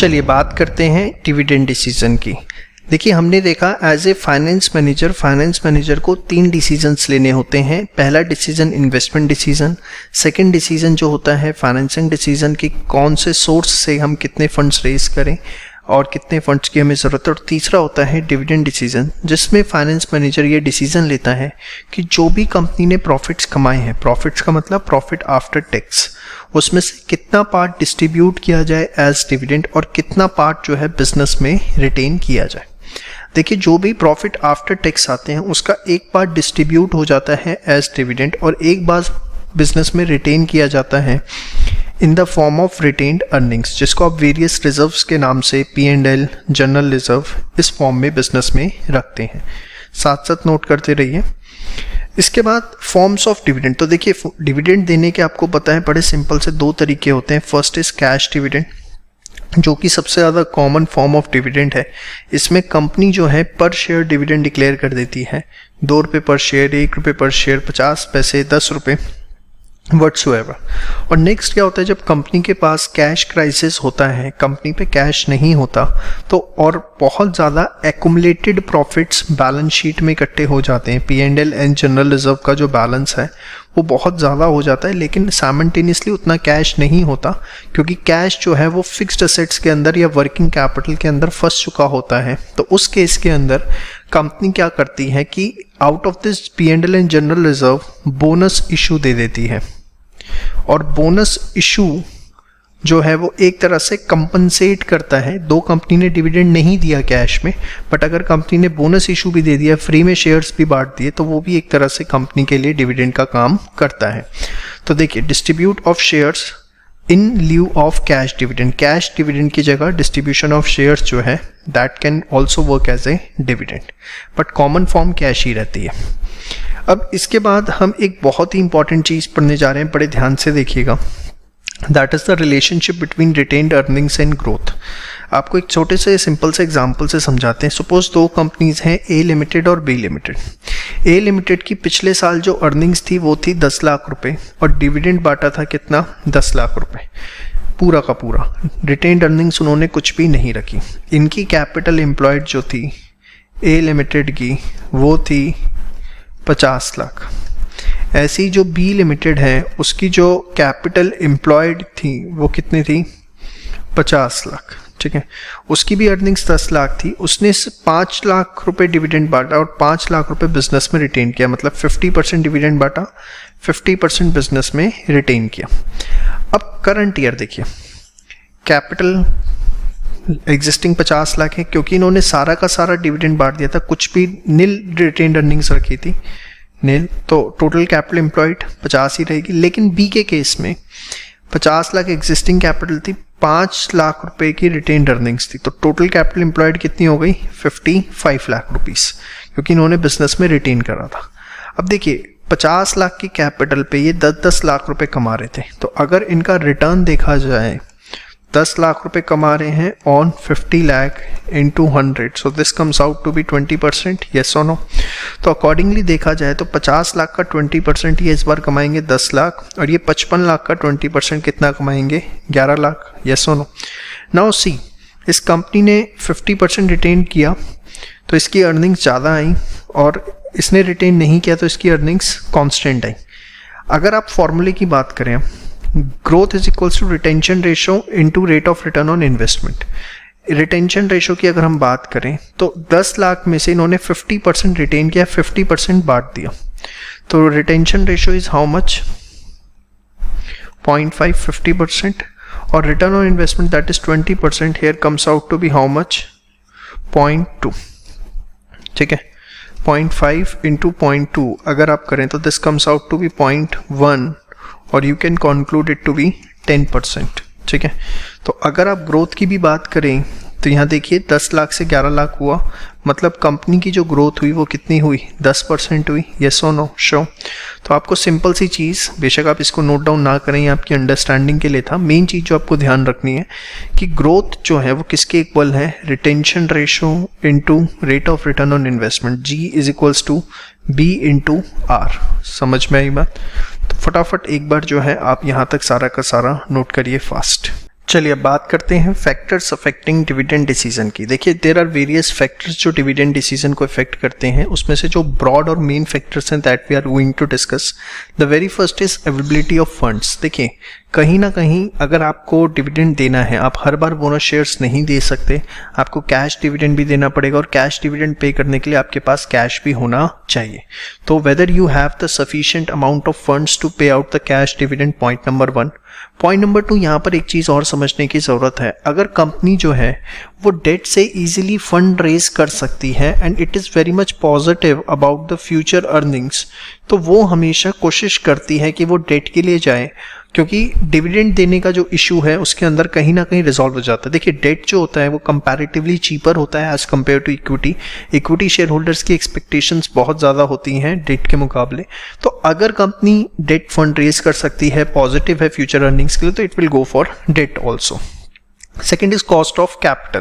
चलिए बात करते हैं डिविडेंड डिसीजन की। देखिए हमने देखा एज ए फाइनेंस मैनेजर को 3 डिसीजंस लेने होते हैं। पहला decision investment decision, second decision जो होता है फाइनेंसिंग डिसीजन कि कौन से सोर्स से हम कितने फंड्स रेज करें और कितने फंड्स की हमें ज़रूरत है, और तीसरा होता है डिविडेंड डिसीजन जिसमें फाइनेंस मैनेजर ये डिसीजन लेता है कि जो भी कंपनी ने प्रॉफिट्स कमाए हैं, प्रॉफिट्स का मतलब प्रॉफिट आफ्टर टैक्स, उसमें से कितना पार्ट डिस्ट्रीब्यूट किया जाए एज डिविडेंड और कितना पार्ट जो है बिजनेस में रिटेन किया जाए। देखिए जो भी प्रॉफिट आफ्टर टैक्स आते हैं उसका एक पार्ट डिस्ट्रीब्यूट हो जाता है एज डिविडेंड और एक बार बिजनेस में रिटेन किया जाता है in the form of retained earnings, जिसको आप वेरियस रिजर्व्स के नाम से P&L, जनरल रिजर्व, इस फॉर्म में बिजनेस में रखते हैं। साथ साथ नोट करते रहिए। इसके बाद फॉर्म्स ऑफ डिविडेंड। तो देखिए डिविडेंड देने के आपको पता है बड़े सिंपल से 2 तरीके होते हैं। फर्स्ट इज कैश डिविडेंड, जो कि सबसे ज़्यादा कॉमन फॉर्म ऑफ डिविडेंड है। इसमें कंपनी जो है पर शेयर डिविडेंड डिक्लेयर कर देती है, 2 रुपये पर शेयर, 1 रुपये पर शेयर, 50 पैसे, 10 रुपये, व्हाट्सोएवर। और नेक्स्ट क्या होता है, जब कंपनी के पास कैश क्राइसिस होता है, कंपनी पे कैश नहीं होता, तो और बहुत ज़्यादा एक्युमुलेटेड प्रॉफिट्स बैलेंस शीट में इकट्ठे हो जाते हैं। P&L एंड जनरल रिजर्व का जो बैलेंस है वो बहुत ज़्यादा हो जाता है, लेकिन साइमल्टेनियसली उतना कैश नहीं होता क्योंकि कैश जो है वो फिक्स्ड असेट्स के अंदर या वर्किंग कैपिटल के अंदर फंस चुका होता है। तो उस केस के अंदर कंपनी क्या करती है कि out of this P&L and general reserve bonus issue दे देती है, और बोनस इशू जो है वो एक तरह से कंपनसेट करता है। दो कंपनी ने डिविडेंड नहीं दिया कैश में, बट अगर कंपनी ने बोनस इशू भी दे दिया, फ्री में शेयर्स भी बांट दिए, तो वो भी एक तरह से कंपनी के लिए डिविडेंड का काम करता है। तो देखिए distribute of shares in lieu of cash dividend, cash dividend की जगह डिस्ट्रीब्यूशन ऑफ शेयर्स जो है that can also work as a dividend, but common form cash ही रहती है। अब इसके बाद हम एक बहुत ही इंपॉर्टेंट चीज़ पढ़ने जा रहे हैं, बड़े ध्यान से देखिएगा। That is the relationship between retained earnings and growth. आपको एक छोटे से सिंपल से एग्जांपल से समझाते हैं। सपोज 2 कंपनीज हैं, A लिमिटेड और B लिमिटेड। A लिमिटेड की पिछले साल जो अर्निंग्स थी वो थी 10 लाख रुपए और डिविडेंड बांटा था कितना, 10 लाख रुपए, पूरा का पूरा। रिटेन्ड अर्निंग्स उन्होंने कुछ भी नहीं रखी। इनकी कैपिटल एम्प्लॉयड जो थी A लिमिटेड की वो थी 50 लाख। ऐसी जो B लिमिटेड है उसकी जो कैपिटल एम्प्लॉयड थी वो कितनी थी, 50 लाख। ठीक है, उसकी भी अर्निंग्स 10 लाख थी। उसने 5 लाख रुपए डिविडेंड बांटा और 5 लाख रुपए बिजनेस में रिटेन किया, मतलब 50% डिविडेंड बांटा, 50% बिजनेस में रिटेन किया। अब करंट ईयर देखिए, कैपिटल एग्जिस्टिंग 50 लाख है, क्योंकि इन्होंने सारा का सारा डिविडेंड बांट दिया था, कुछ भी नील रिटेन्ड अर्निंग्स रखी थी, नील, तो टोटल कैपिटल एम्प्लॉयड 50 ही रहेगी। लेकिन बी के केस में 50 लाख एग्जिस्टिंग कैपिटल थी, 5 लाख रुपए की रिटेन्ड अर्निंग्स थी, तो टोटल कैपिटल एम्प्लॉयड कितनी हो गई, 55 लाख रुपीस, क्योंकि इन्होंने बिजनेस में रिटेन करा था। अब देखिए 50 लाख की कैपिटल पे ये 10-10 लाख रुपए कमा रहे थे, तो अगर इनका रिटर्न देखा जाए 10 लाख रुपए कमा रहे हैं on 50 lakh into 100, so this comes out to be 20%, yes और नो। तो अकॉर्डिंगली देखा जाए तो 50 लाख का 20% ये इस बार कमाएंगे 10 लाख, और ये 55 लाख का 20% कितना कमाएंगे, 11 लाख, येस और नो। नाउ सी, इस कंपनी ने 50% रिटेन किया तो इसकी अर्निंग्स ज़्यादा आई, और इसने रिटेन नहीं किया तो इसकी अर्निंग्स कॉन्स्टेंट आई। अगर आप फॉर्मूले की बात करें, growth is equals to retention ratio into rate of return on investment. Retention ratio की अगर हम बात करें तो 10 लाख में से इन्होंने 50% रिटेन किया, 50% बांट दिया, तो retention ratio is how much, 0.5, 50%, और return on investment that is 20%, here comes out to be how much, 0.2। ठीक है, 0.5 इंटू 0.2 अगर आप करें तो this comes out to be 0.1, और you can conclude it to be 10%। ठीक है, तो अगर आप ग्रोथ की भी बात करें तो यहाँ देखिए 10 लाख से 11 लाख हुआ, मतलब कंपनी की जो ग्रोथ हुई वो कितनी हुई, 10% हुई, येस और नो, शो। तो आपको सिंपल सी चीज़, बेशक आप इसको नोट डाउन ना करें, ये आपकी अंडरस्टैंडिंग के लिए था, मेन चीज़ जो आपको ध्यान रखनी है कि ग्रोथ जो है वो किसके इक्वल है, retention ratio into rate of return on investment, g is equals to b into r. समझ में आई बात? तो फटाफट एक बार जो है आप यहाँ तक सारा का सारा नोट करिए फास्ट। चलिए अब बात करते हैं फैक्टर्स अफेक्टिंग डिविडेंड डिसीजन की। देखिए देयर आर वेरियस फैक्टर्स जो डिविडेंड डिसीजन को इफेक्ट करते हैं। उसमें से जो ब्रॉड और मेन फैक्टर्स हैं that we are going to discuss. The very first is availability of funds. देखिए कहीं ना कहीं अगर आपको डिविडेंड देना है, आप हर बार बोनस शेयर्स नहीं दे सकते, आपको कैश डिविडेंड भी देना पड़ेगा और कैश डिविडेंड पे करने के लिए आपके पास कैश भी होना चाहिए। तो whether you have the sufficient amount of funds to pay out the cash dividend, point number 1। Point number 2, यहाँ पर एक चीज़ और समझने की ज़रूरत है। अगर कंपनी जो है वो डेट से इजीली फंड रेज कर सकती है and it is very much positive about the future earnings, तो वो हमेशा कोशिश करती है कि वो डेट के लिए जाए, क्योंकि डिविडेंड देने का जो इशू है उसके अंदर कहीं ना कहीं रिजॉल्व हो जाता है। देखिए डेट जो होता है वो कंपैरेटिवली चीपर होता है as compare to equity. Equity share holders की एक्सपेक्टेशंस बहुत ज़्यादा होती हैं डेट के मुकाबले। तो अगर कंपनी डेट फंड रेज कर सकती है, पॉजिटिव है फ्यूचर अर्निंग्स के लिए, तो it will go for debt also. Second is cost of capital.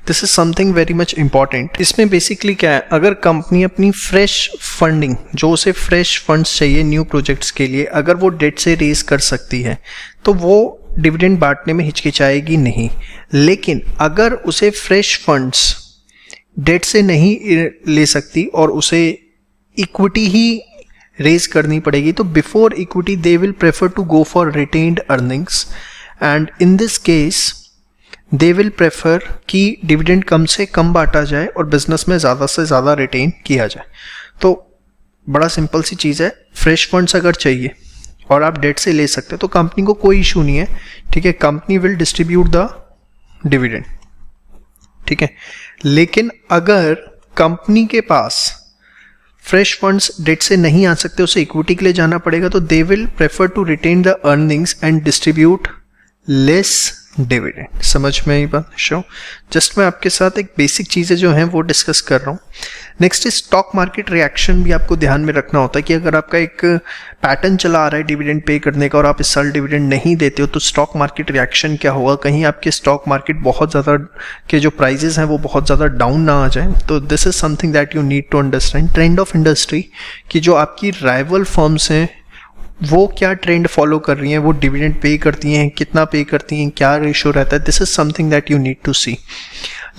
This is something very much important. इसमें बेसिकली क्या है, अगर कंपनी अपनी फ्रेश फंडिंग, जो उसे फ्रेश फंड्स चाहिए न्यू प्रोजेक्ट्स के लिए, अगर वो डेट से रेज कर सकती है तो वो डिविडेंड बांटने में हिचकिचाएगी नहीं। लेकिन अगर उसे फ्रेश फंड्स डेट से नहीं ले सकती और उसे इक्विटी ही रेज करनी पड़ेगी, तो before equity they will prefer to go for retained earnings and in this case they will prefer कि डिविडेंड कम से कम बांटा जाए और बिजनेस में ज़्यादा से ज़्यादा रिटेन किया जाए। तो बड़ा सिंपल सी चीज़ है, फ्रेश फंड्स अगर चाहिए और आप डेट से ले सकते हो तो कंपनी को कोई इशू नहीं है, ठीक है, company will distribute the dividend, ठीक है। लेकिन अगर कंपनी के पास फ्रेश फंड्स डेट से नहीं आ सकते, उसे इक्विटी के लिए जाना पड़ेगा, तो they will prefer to retain the earnings and distribute less dividend. समझ में आई बात? शो जस्ट मैं आपके साथ एक बेसिक चीज़ें जो हैं वो डिस्कस कर रहा हूँ। Next is stock market reaction भी आपको ध्यान में रखना होता है कि अगर आपका एक पैटर्न चला आ रहा है डिविडेंड पे करने का और आप इस साल डिविडेंड नहीं देते हो तो स्टॉक मार्केट रिएक्शन क्या होगा। कहीं आपके स्टॉक मार्केट बहुत ज़्यादा के जो प्राइजेस हैं वो बहुत ज़्यादा डाउन ना आ जाए। तो this is something that you need to understand. Trend of industry की जो आपकी राइवल फर्म्स हैं वो क्या ट्रेंड फॉलो कर रही हैं, वो डिविडेंड पे करती हैं, कितना पे करती हैं, क्या रेशियो रहता है, this is something that you need to C.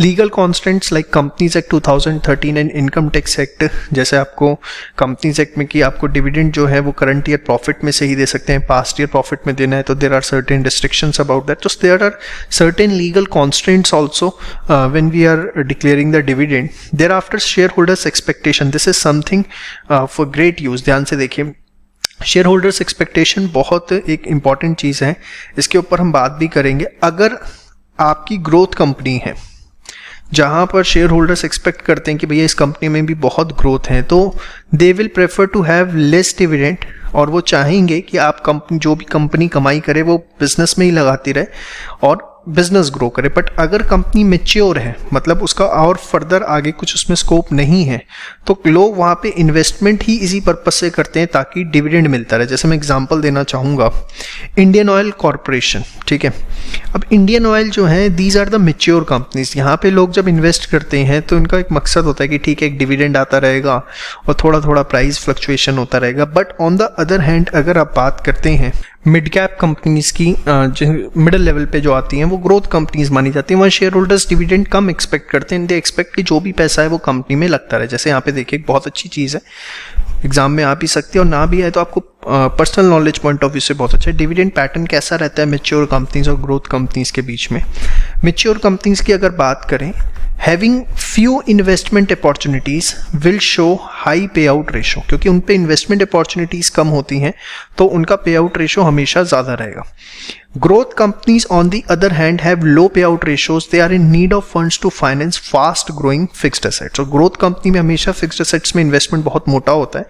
Legal constants like companies act 2013 and income tax act, जैसे आपको कंपनीज एक्ट में कि आपको डिविडेंड जो है वो करंट ईयर प्रॉफिट में से ही दे सकते हैं, पास्ट ईयर प्रॉफिट में देना है, तो there are certain restrictions about that. तो there are certain legal constants also when we are declaring the dividend. Thereafter shareholders expectation, this is something for great use. ध्यान से देखिए, share holders expectation बहुत एक important चीज़ है, इसके ऊपर हम बात भी करेंगे। अगर आपकी ग्रोथ कंपनी है जहाँ पर शेयर होल्डर्स एक्सपेक्ट करते हैं कि भैया इस कंपनी में भी बहुत ग्रोथ है, तो they will prefer to have less dividend और वो चाहेंगे कि आप कंपनी जो भी कंपनी कमाई करे वो बिजनेस में ही लगाती रहे और बिजनेस ग्रो करे। बट अगर कंपनी मैच्योर है, मतलब उसका और फर्दर आगे कुछ उसमें स्कोप नहीं है, तो लोग वहाँ पे इन्वेस्टमेंट ही इसी पर्पज से करते हैं ताकि डिविडेंड मिलता रहे। जैसे मैं एग्जांपल देना चाहूँगा, इंडियन ऑयल कॉरपोरेशन, ठीक है। अब इंडियन ऑयल जो है, these are the mature companies. यहाँ पे लोग जब इन्वेस्ट करते हैं तो इनका एक मकसद होता है कि ठीक है एक डिविडेंड आता रहेगा और थोड़ा थोड़ा प्राइस फ्लक्चुएशन होता रहेगा। But on the other hand अगर आप बात करते हैं मिड कैप कंपनीज की, जो मिडिल लेवल पे जो आती हैं वो ग्रोथ कंपनीज मानी जाती हैं, वहाँ शेयर होल्डर्स डिविडेंड कम एक्सपेक्ट करते हैं। दे एक्सपेक्ट कि जो भी पैसा है वो कंपनी में लगता रहे। जैसे यहाँ पे देखिए एक बहुत अच्छी चीज़ है, एग्जाम में आ भी सकती है और ना भी आए तो आपको personal knowledge point of view से बहुत अच्छा है। डिविडेंड पैटर्न कैसा रहता है मैच्योर कंपनीज और ग्रोथ कंपनीज के बीच में। मैच्योर कंपनीज की अगर बात करें, having few investment opportunities will show high पे आउट रेशो, क्योंकि उन पे इन्वेस्टमेंट अपॉर्चुनिटीज कम होती हैं तो उनका पे आउट रेशो हमेशा ज़्यादा रहेगा। Growth companies on the other hand have low payout ratios. They are in need of funds to finance fast growing fixed assets. और growth company में हमेशा fixed assets में investment बहुत मोटा होता है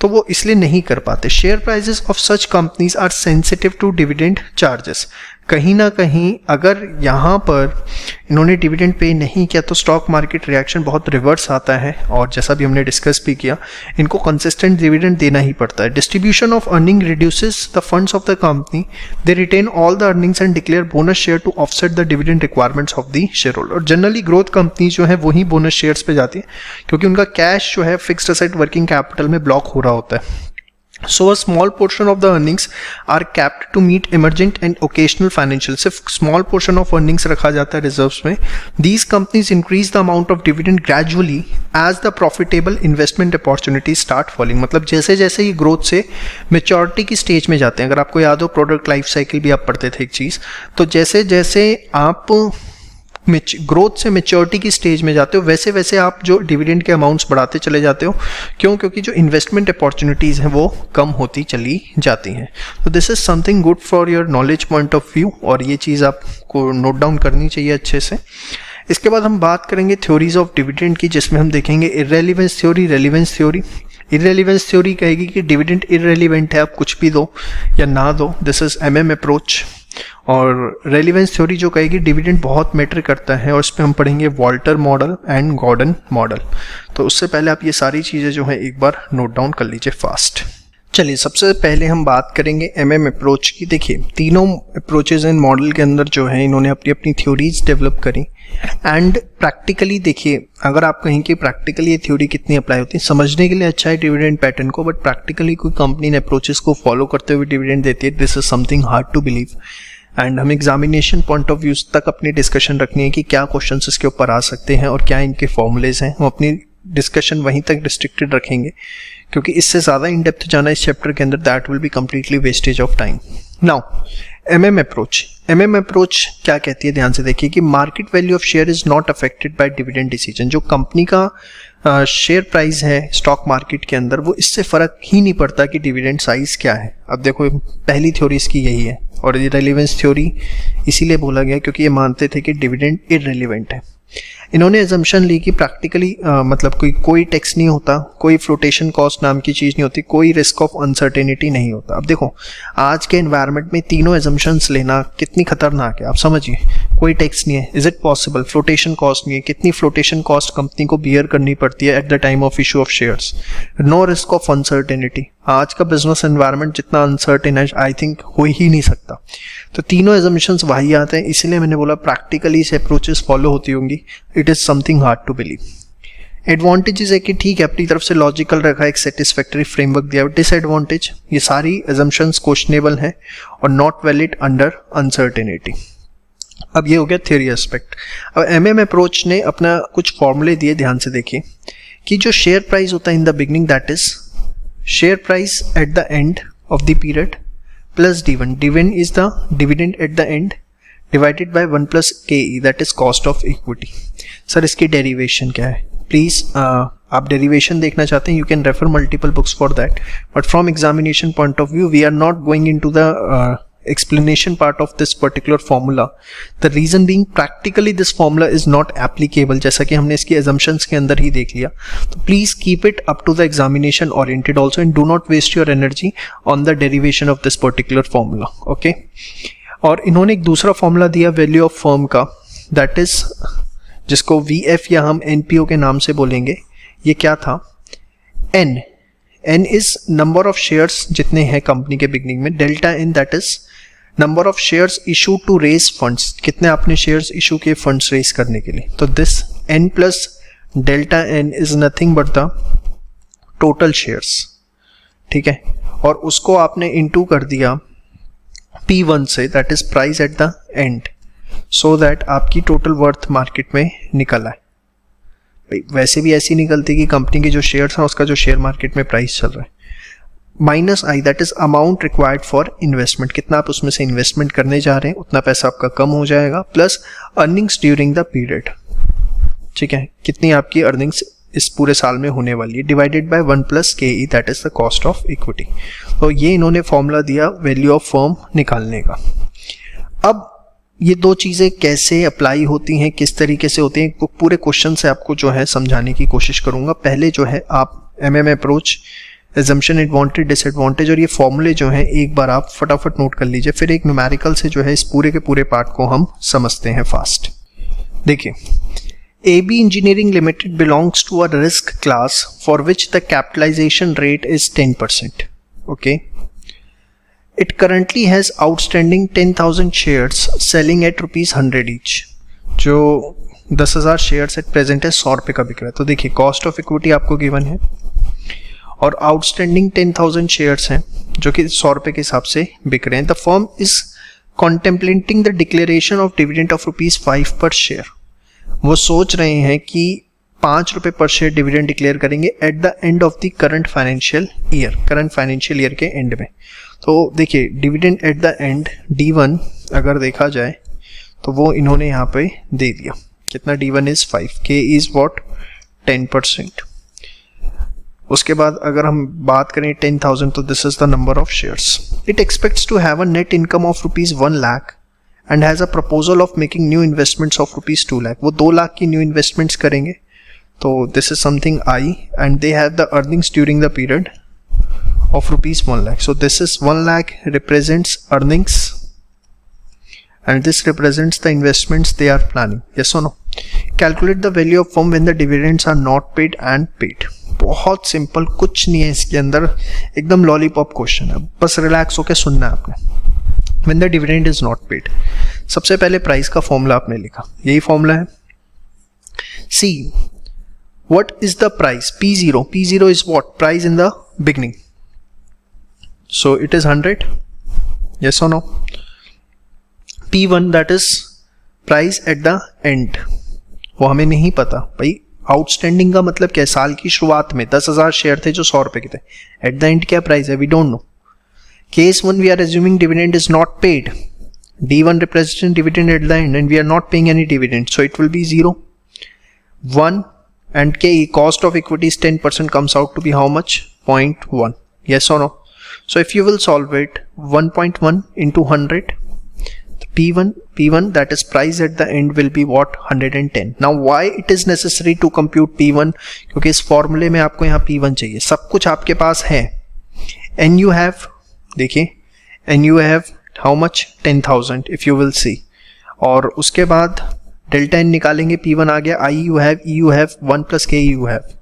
तो वो इसलिए नहीं कर पाते। Share prices of such companies are sensitive to dividend charges. कहीं ना कहीं अगर यहाँ पर इन्होंने डिविडेंड पे नहीं किया तो स्टॉक मार्केट रिएक्शन बहुत रिवर्स आता है और जैसा भी हमने डिस्कस भी किया, इनको कंसिस्टेंट डिविडेंड देना ही पड़ता है। Distribution of earning reduces the funds of the company, they retain all the earnings and declare bonus share to offset the dividend requirements of the share holder. और जनरली ग्रोथ कंपनी जो है वही bonus shares पे जाती है क्योंकि उनका cash जो है फिक्स्ड एसेट वर्किंग कैपिटल में ब्लॉक हो रहा होता है। So a small portion of the earnings are capped to meet emergent and occasional financial. सिर्फ small portion of earnings रखा जाता है reserves में. These companies increase the amount of dividend gradually as the profitable investment opportunities start falling. मतलब जैसे जैसे ये growth से maturity की stage में जाते हैं. अगर आपको याद हो product life cycle भी आप पढ़ते थे एक चीज़, तो जैसे जैसे आप ग्रोथ से मेच्योरिटी की स्टेज में जाते हो वैसे वैसे आप जो डिविडेंड के अमाउंट्स बढ़ाते चले जाते हो. क्यों? क्योंकि जो इन्वेस्टमेंट अपॉर्चुनिटीज़ हैं वो कम होती चली जाती हैं. तो this is something good for your knowledge point of view, और ये चीज़ आपको नोट डाउन करनी चाहिए अच्छे से. इसके बाद हम बात करेंगे थ्योरीज ऑफ डिविडेंड की, जिसमें हम देखेंगे इररेलेवेंस थ्योरी, रेलिवेंस थ्योरी. इररेलेवेंस थ्योरी कहेगी कि डिविडेंड इररेलेवेंट है, आप कुछ भी दो या ना दो, दिस इज MM अप्रोच. और रेलिवेंस थ्योरी जो कहेगी डिविडेंड बहुत मैटर करता है, और इस पर हम पढ़ेंगे Walter model and Gordon model. तो उससे पहले आप ये सारी चीज़ें जो हैं एक बार नोट डाउन कर लीजिए फास्ट. चलिए सबसे पहले हम बात करेंगे MM अप्रोच की. देखिए तीनों अप्रोचेज एंड मॉडल के अंदर जो है इन्होंने अपनी अपनी थ्योरीज डेवलप करी. एंड प्रैक्टिकली देखिए, अगर आप कहें कि प्रैक्टिकली ये थ्योरी कितनी अप्लाई होती है, समझने के लिए अच्छा है डिविडेंड पैटर्न को, बट प्रैक्टिकली कोई कंपनी इन अप्रोचेस को फॉलो करते हुए डिविडेंड देती है, this is something hard to believe. And हम एग्जामिनेशन पॉइंट ऑफ व्यू तक अपनी डिस्कशन रखनी है कि क्या क्वेश्चंस इसके ऊपर आ सकते हैं और क्या इनके फॉर्मूलेज हैं. हम अपनी डिस्कशन वहीं तक रिस्ट्रिक्टेड रखेंगे, क्योंकि इससे ज़्यादा इन डेप्थ जाना इस चैप्टर के अंदर that will be completely wastage of time. Now MM approach. MM approach क्या कहती है, ध्यान से देखिए कि market value of share is not affected by dividend decision. जो कंपनी का शेयर प्राइस है स्टॉक मार्केट के अंदर, वो इससे फ़र्क ही नहीं पड़ता कि डिविडेंड साइज क्या है. अब देखो पहली थ्योरी इसकी यही है, और ये रेलिवेंस थ्योरी इसीलिए बोला गया क्योंकि ये मानते थे कि डिविडेंड इररिलेवेंट है. इन्होंने एजम्पशन ली कि प्रैक्टिकली मतलब कोई टैक्स नहीं होता, कोई फ्लोटेशन कॉस्ट नाम की चीज़ नहीं होती, कोई रिस्क ऑफ अनसर्टेनिटी नहीं होता. अब देखो आज के एनवायरनमेंट में तीनों एजम्पशंस लेना कितनी खतरनाक है. आप समझिए, कोई टैक्स नहीं है, is it possible? Flotation cost नहीं है, कितनी फ्लोटेशन कॉस्ट कंपनी को बियर करनी पड़ती है at the time of issue of shares. No risk of uncertainty. आज का बिजनेस एनवायरनमेंट जितना अनसर्टेन है आई थिंक हो ही नहीं सकता. तो तीनों एजम्पशंस वही आते हैं, इसलिए मैंने बोला प्रैक्टिकली से अप्रोचेस फॉलो होती होंगी. It is something hard to believe. Advantages है कि ठीक है अपनी तरफ से लॉजिकल रखा, एक सेटिस्फैक्टरी फ्रेमवर्क दिया. डिसएडवांटेज, ये सारी एजम्पशंस क्वेश्चनेबल हैं और नॉट वैलिड अंडर अनसर्टेनिटी. अब ये हो गया थ्योरी एस्पेक्ट. अब MM अप्रोच ने अपना कुछ फॉर्मूले दिए, ध्यान से देखिए कि जो शेयर प्राइस होता है in the beginning, that is share price eight the end of the period plus D1. D1 is the dividend at the end divided by 1 plus KE, that is cost of equity. Sir इसकी derivation क्या है? Please आप derivation देखना चाहते हैं, you can refer multiple books for that, but from examination point of view we are not going into the explanation part of this particular formula. The reason being practically this formula is not applicable, जैसा कि हमने इसकी assumptions के अंदर ही देख लिया. तो please keep it up to the examination oriented also and do not waste your energy on the derivation of this particular formula. Okay? और इन्होंने एक दूसरा फॉर्मूला दिया वैल्यू ऑफ फर्म का, दैट इज जिसको VF या हम NPO के नाम से बोलेंगे. ये क्या था? N is number of shares जितने हैं कंपनी के बिगनिंग में, delta N that is number of shares issue to raise funds, कितने आपने शेयर्स इशू किए फंड्स रेज करने के लिए. तो this N plus delta N is nothing but the total shares. ठीक है, और उसको आपने इनटू कर दिया P1 से, that is price at the and, so that आपकी टोटल वर्थ मार्केट में निकल आए. वैसे भी ऐसी निकलती कि कंपनी के जो शेयर्स हैं उसका जो शेयर मार्केट में प्राइस चल रहा है. Minus I that is amount required for investment, कितना आप उसमें से इन्वेस्टमेंट करने जा रहे हैं उतना पैसा आपका कम हो जाएगा, plus earnings during the period. ठीक है, कितनी आपकी अर्निंग्स इस पूरे साल में होने वाली है, divided by 1 plus KE that is the cost of equity. तो ये इन्होंने फॉर्मूला दिया वैल्यू ऑफ फर्म निकालने का. अब ये दो चीज़ें कैसे अप्लाई होती हैं, किस तरीके से होती हैं, पूरे क्वेश्चन से आपको जो है समझाने की कोशिश करूंगा. पहले जो है आप MM approach, assumption, advantage, disadvantage और ये फॉर्मूले जो हैं एक बार आप फटाफट नोट कर लीजिए, फिर एक न्यूमेरिकल से जो है इस पूरे के पूरे पार्ट को हम समझते हैं फास्ट. देखिए, AB engineering limited belongs to a risk class for which the capitalization rate is 10%. Okay, It currently has outstanding 10,000 shares selling at ₹100 each. जो 10,000 शेयर्स एट प्रेजेंट है 100 रुपये का बिक रहा है. तो देखिए कॉस्ट ऑफ इक्विटी आपको गिवन है और आउटस्टैंडिंग 10,000 शेयर्स हैं जो कि 100 रुपये के हिसाब से बिक रहे हैं। The firm is contemplating the declaration of dividend of ₹5 per share. वो सोच रहे हैं कि 5 रुपये पर शेयर डिविडेंड डिक्लेयर करेंगे eight the end of the current financial year के एंड में। तो देखिए dividend eight the and D1 अगर देखा जाए तो वो इन्होंने यहाँ पे दे दिया, कितना D1 is 5, K is what 10%। उसके बाद अगर हम बात करें 10,000 तो this is the number of shares. It expects to have a net income of ₹1 lakh and has a proposal of making new investments of ₹2 lakh. वो 2 लाख की न्यू इन्वेस्टमेंट्स करेंगे, तो this is something I and they have the earnings during the period of ₹1 lakh. So this is 1 lakh represents earnings and this represents the investments they are planning. Yes or no? Calculate the value of firm when the dividends are not paid and paid. बहुत simple, कुछ नहीं है इसके अंदर, एकदम lollipop question है, बस relax होकर सुनना है आपने। When the dividend is not paid, सबसे पहले प्राइस का फॉर्मूला आपने लिखा, यही फॉर्मूला है। See, what is the price? P0. P0 is what? Price in the beginning. So it is 100. Yes or no? P1 that is price at the end. वो हमें नहीं पता भाई। आउटस्टैंडिंग का मतलब क्या है? साल की शुरुआत में 10,000 शेयर थे जो 100 रुपए के थे। एट द एंड क्या प्राइस है? We don't know. Case 1 we are assuming dividend is not paid. D1 represents dividend at the end and we are not paying any dividend, so it will be 0. 1 and K cost of equity is 10%, comes out to be how much? 0.1. Yes or no? So if you will solve it, 1.1 into 100, P1 that is price at the end will be what? 110. Now why it is necessary to compute P1? क्योंकि इस फॉर्मूले में आपको यहाँ P1 चाहिए। सब कुछ आपके पास है। And you have, देखिए, and you have how much? 10,000 if you will see. और उसके बाद डेल्टा n निकालेंगे, P1 आ गया, I you have, E you have, 1 plus K you have।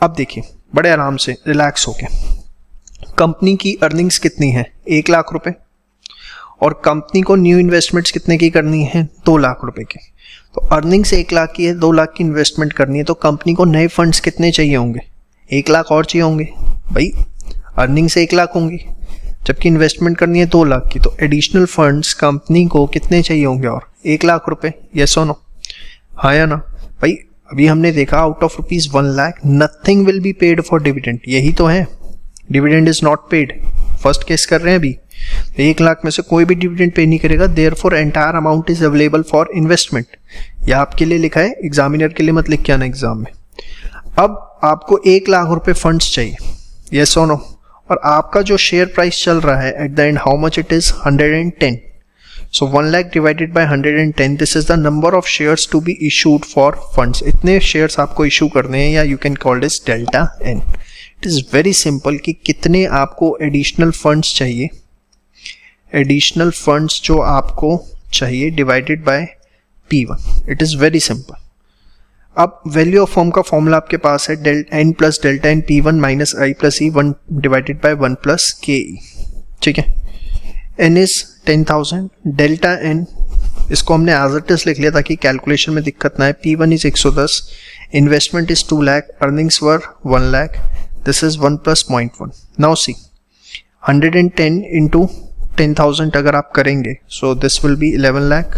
अब देखिए बड़े आराम से रिलैक्स होके, कंपनी की अर्निंग्स कितनी है? 1 लाख रुपए, और कंपनी को न्यू इन्वेस्टमेंट्स कितने की करनी है? 2 लाख रुपए की। तो अर्निंग्स 1 लाख की है, 2 लाख की इन्वेस्टमेंट करनी है, तो कंपनी को नए फंड्स कितने चाहिए होंगे? 1 लाख और चाहिए होंगे भाई। अर्निंग से 1 लाख होंगी, जबकि इन्वेस्टमेंट करनी है 2 लाख की, तो एडिशनल फंड्स कंपनी को कितने चाहिए होंगे? और 1 लाख रुपए। यस और नो? हाँ या ना भाई? अभी हमने देखा out of ₹1 lakh nothing will be paid for dividend, यही तो है। Dividend is not paid, first case कर रहे हैं अभी। 1 लाख में से कोई भी डिविडेंड पे नहीं करेगा, therefore entire amount is available for investment. यह आपके लिए लिखा है, एग्जामिनर के लिए मत लिख के आना एग्जाम में। अब आपको 1 लाख रुपए फंड्स चाहिए, यस और नो? और आपका जो शेयर प्राइस चल रहा है at the end how much it is? 110। So 1 lakh divided by 110, this is the number of shares to be issued for funds. इतने शेयर्स आपको इशू करने हैं, या you can call this delta N. It is very simple कि कितने आपको additional funds चाहिए, additional funds जो आपको चाहिए divided by P1। It is very simple. अब वैल्यू ऑफ फर्म का फॉर्मूला आपके पास है, n plus delta N P1 minus I plus E 1 divided by 1 plus KE। ठीक है, n इज 10,000, डेल्टा n इसको हमने एज इट इज लिख लिया ताकि कैलकुलेशन में दिक्कत ना है। P1 is 110, investment is 2 lakh, earnings were 1 lakh, this is 1 plus 0.1. Now see, 110 into 10,000 अगर आप करेंगे, so this will be 11 lakh.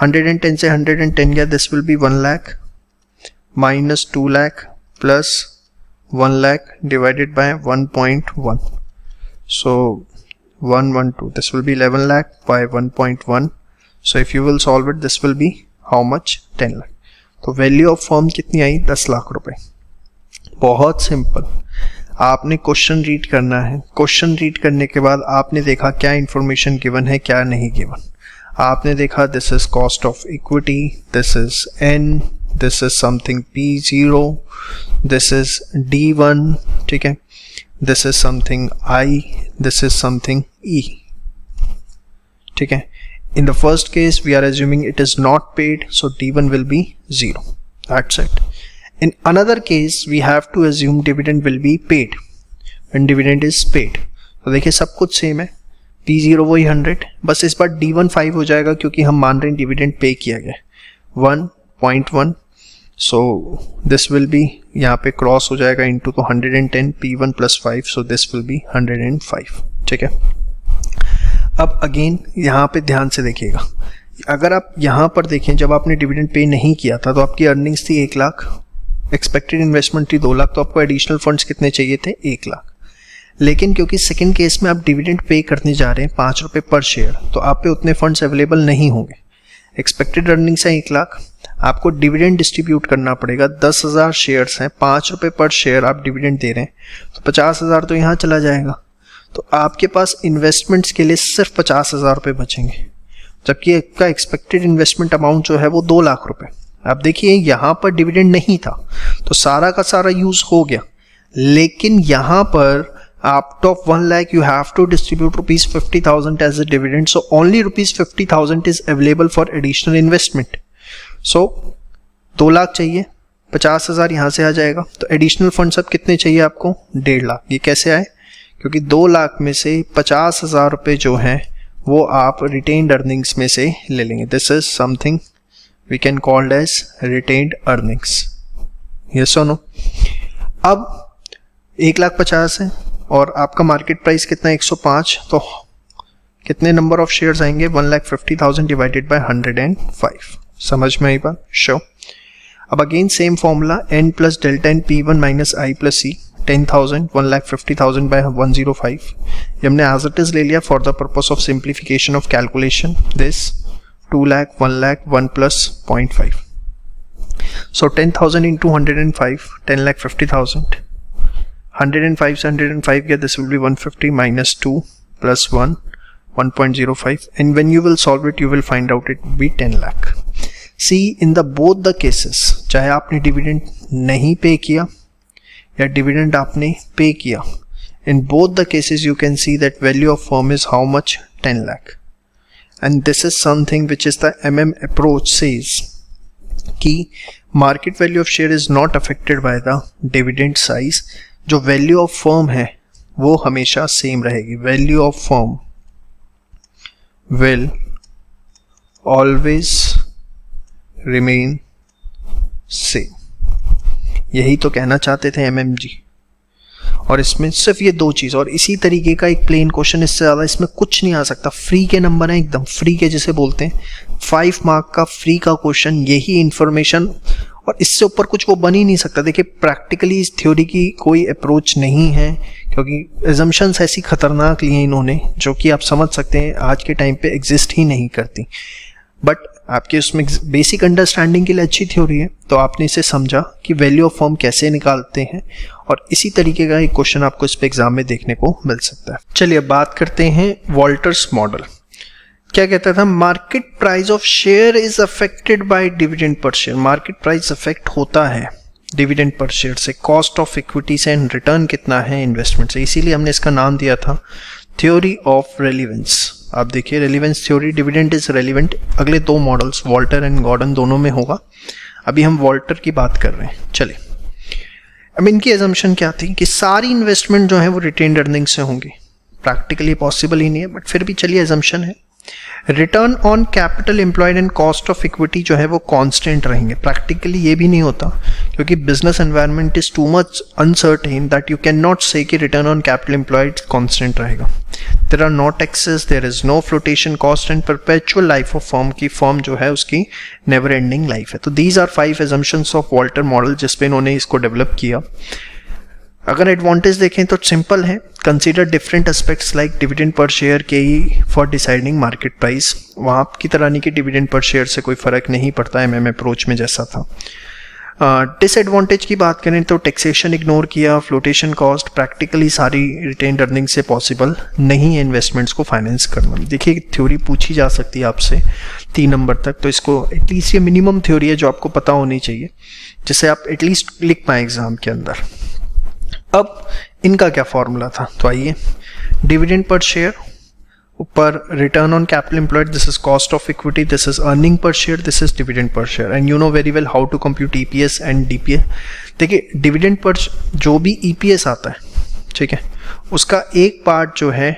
110 से 110 गया, this will be 1 lakh minus 2 lakh plus 1 lakh divided by 1.1. So 112, this will be 11 lakh by 1.1. So if you will solve it, this will be how much? 10 lakh. तो value of firm कितनी आई? 10 लाख रुपए। बहुत simple, आपने question read करना है। Question read करने के बाद आपने देखा क्या इंफॉर्मेशन गिवन है, क्या नहीं गिवन। आपने देखा this is cost of equity, this is n, this is something P0, this is D1, ठीक है, this is something I, this is something E। ठीक है, in the first case we are assuming it is not paid, so D1 will be 0. That's it. In another case, we have to assume dividend will be paid. When dividend is paid, तो देखिए सब कुछ same है। P0 वही 100, बस इस बार D1 5 हो जाएगा क्योंकि हम मान रहे हैं डिविडेंड पे किया गया 1.1। सो दिस विल बी, यहाँ पे क्रॉस हो जाएगा इनटू, तो 110 P1 + 5, so this will be 105। ठीक है, अब अगेन यहाँ पे ध्यान से देखिएगा, अगर आप यहाँ पर देखें जब आपने डिविडेंड पे नहीं किया था तो आपकी अर्निंग्स थी 1 लाख, एक्सपेक्टेड इन्वेस्टमेंट थी 2 लाख, तो आपको एडिशनल फंड्स कितने चाहिए थे? 1 लाख। लेकिन क्योंकि सेकंड केस में आप डिविडेंड पे करने जा रहे हैं 5 रुपये पर शेयर, तो आप पे उतने फंड्स अवेलेबल नहीं होंगे। एक्सपेक्टेड अर्निंग्स है 1 लाख, आपको डिविडेंड डिस्ट्रीब्यूट करना पड़ेगा, 10,000 शेयर्स हैं, 5 रुपये पर शेयर आप डिविडेंड दे रहे हैं, तो 50,000 तो यहाँ चला जाएगा। तो आपके पास इन्वेस्टमेंट्स के लिए सिर्फ 50,000 रुपये बचेंगे, जबकि आपका एक्सपेक्टेड इन्वेस्टमेंट अमाउंट जो है वो 2 लाख रुपए। आप देखिए यहाँ पर डिविडेंड नहीं था तो सारा का सारा यूज हो गया, लेकिन यहाँ पर out of 1 lakh you have to distribute rupees 50,000 as a dividend, so only rupees 50,000 is available for additional investment. So 2 lakh चाहिए, 50,000 यहाँ से आ जाएगा, तो एडिशनल फंड्स अब कितने चाहिए आपको? 1.5 लाख। ये कैसे आए? क्योंकि 2 लाख में से 50,000 रुपये जो हैं वो आप रिटेन्ड अर्निंग्स में से ले लेंगे। This is something we can called as retained earnings. Yes और नो? अब 1,50,000 है और आपका मार्केट प्राइस कितना है? 105, तो कितने नंबर ऑफ शेयर्स आएंगे? 1,50,000 डिवाइडेड बाय 105। समझ में आई बात? श्योर। अब again same formula, n + delta n P1 - I + C, 10,000 1,50,000 by 105। ये हमने एज इट इज ले लिया for the purpose of simplification of calculation. This 2 lakh 1 lakh 1 + 0.5, so 10,000 into 105, 10,50,000। 105 से 105 गया, this will be 150 minus 2 plus 1, 1.05, and when you will solve it you will find out it will be 10 lakh. See, in the both the cases, चाहे आपने dividend नहीं पे किया या dividend आपने पे किया, in both the cases you can see that value of firm is how much? 10 lakh. And this is something which is the MM approach says कि market value of share is not affected by the dividend size. जो value of firm है वो हमेशा same रहेगी। Value of firm will always remain same. यही तो कहना चाहते थे MMG, और इसमें सिर्फ ये 2 चीज़, और इसी तरीके का एक प्लेन क्वेश्चन, इससे ज़्यादा इसमें कुछ नहीं आ सकता। फ्री के नंबर हैं, एकदम फ्री के जिसे बोलते हैं, 5 मार्क का फ्री का क्वेश्चन, यही इंफॉर्मेशन, और इससे ऊपर कुछ वो बन ही नहीं सकता। देखिए प्रैक्टिकली इस थ्योरी की कोई अप्रोच नहीं है, क्योंकि एजम्पशंस ऐसी खतरनाक ली हैं इन्होंने जो कि आप समझ सकते हैं आज के टाइम पे एग्जिस्ट ही नहीं करती। बट आपके उसमें बेसिक अंडरस्टैंडिंग के लिए अच्छी थ्योरी है, तो आपने इसे समझा कि वैल्यू ऑफ फर्म कैसे निकालते हैं, और इसी तरीके का एक क्वेश्चन आपको इस पे एग्जाम में देखने को मिल सकता है। चलिए अब बात करते हैं वॉल्टर्स मॉडल। क्या कहता था? Market price of share is affected by dividend per share. Market price affect होता है डिविडेंड पर शेयर से, कॉस्ट ऑफ इक्विटी से, एंड रिटर्न कितना है इन्वेस्टमेंट से। इसीलिए हमने इसका नाम दिया था थ्योरी ऑफ रेलिवेंस। आप देखिए relevance theory, dividend is relevant. अगले 2 मॉडल्स वॉल्टर एंड गॉर्डन दोनों में होगा, अभी हम वॉल्टर की बात कर रहे हैं। चलिए अब इनकी एजम्पशन क्या थी कि सारी इन्वेस्टमेंट जो है वो रिटेन्ड अर्निंग से होंगी। प्रैक्टिकली पॉसिबल ही नहीं है, बट फिर भी चलिए एजम्पशन है। Return on capital employed and cost of equity जो है वो कांस्टेंट रहेंगे। प्रैक्टिकली ये भी नहीं होता, क्योंकि business environment is too much uncertain that you can not say कि return on capital employed constant रहेगा। There are no taxes, there is no flotation cost, and perpetual life of firm की firm जो है उसकी never ending life है। तो these are 5 assumptions of Walter model जिसपे इन्होंने इसको डेवलप किया। अगर एडवांटेज देखें तो सिंपल है, consider different aspects like dividend per share के ही फॉर डिसाइडिंग मार्केट प्राइस। वहाँ की तरह नहीं कि डिविडेंड पर शेयर से कोई फर्क नहीं पड़ता MM अप्रोच में जैसा था। डिसएडवांटेज की बात करें तो टैक्सेशन इग्नोर किया, फ्लोटेशन कॉस्ट, प्रैक्टिकली सारी रिटेन्ड अर्निंग से पॉसिबल नहीं है इन्वेस्टमेंट्स को फाइनेंस करना। देखिए थ्योरी पूछी जा सकती है आपसे 3 नंबर तक, तो इसको एटलीस्ट ये मिनिमम थ्योरी है जो आपको पता होनी चाहिए, जिससे आप एटलीस्ट लिख पाएँ एग्जाम के अंदर। अब इनका क्या फॉर्मूला था? तो आइए, डिविडेंड पर शेयर, ऊपर return on capital employed, this is cost of equity, this is earning per share, this is dividend per share, and you know very well how to compute EPS and DPS। देखिए dividend पर जो भी EPS आता है, ठीक है, उसका एक पार्ट जो है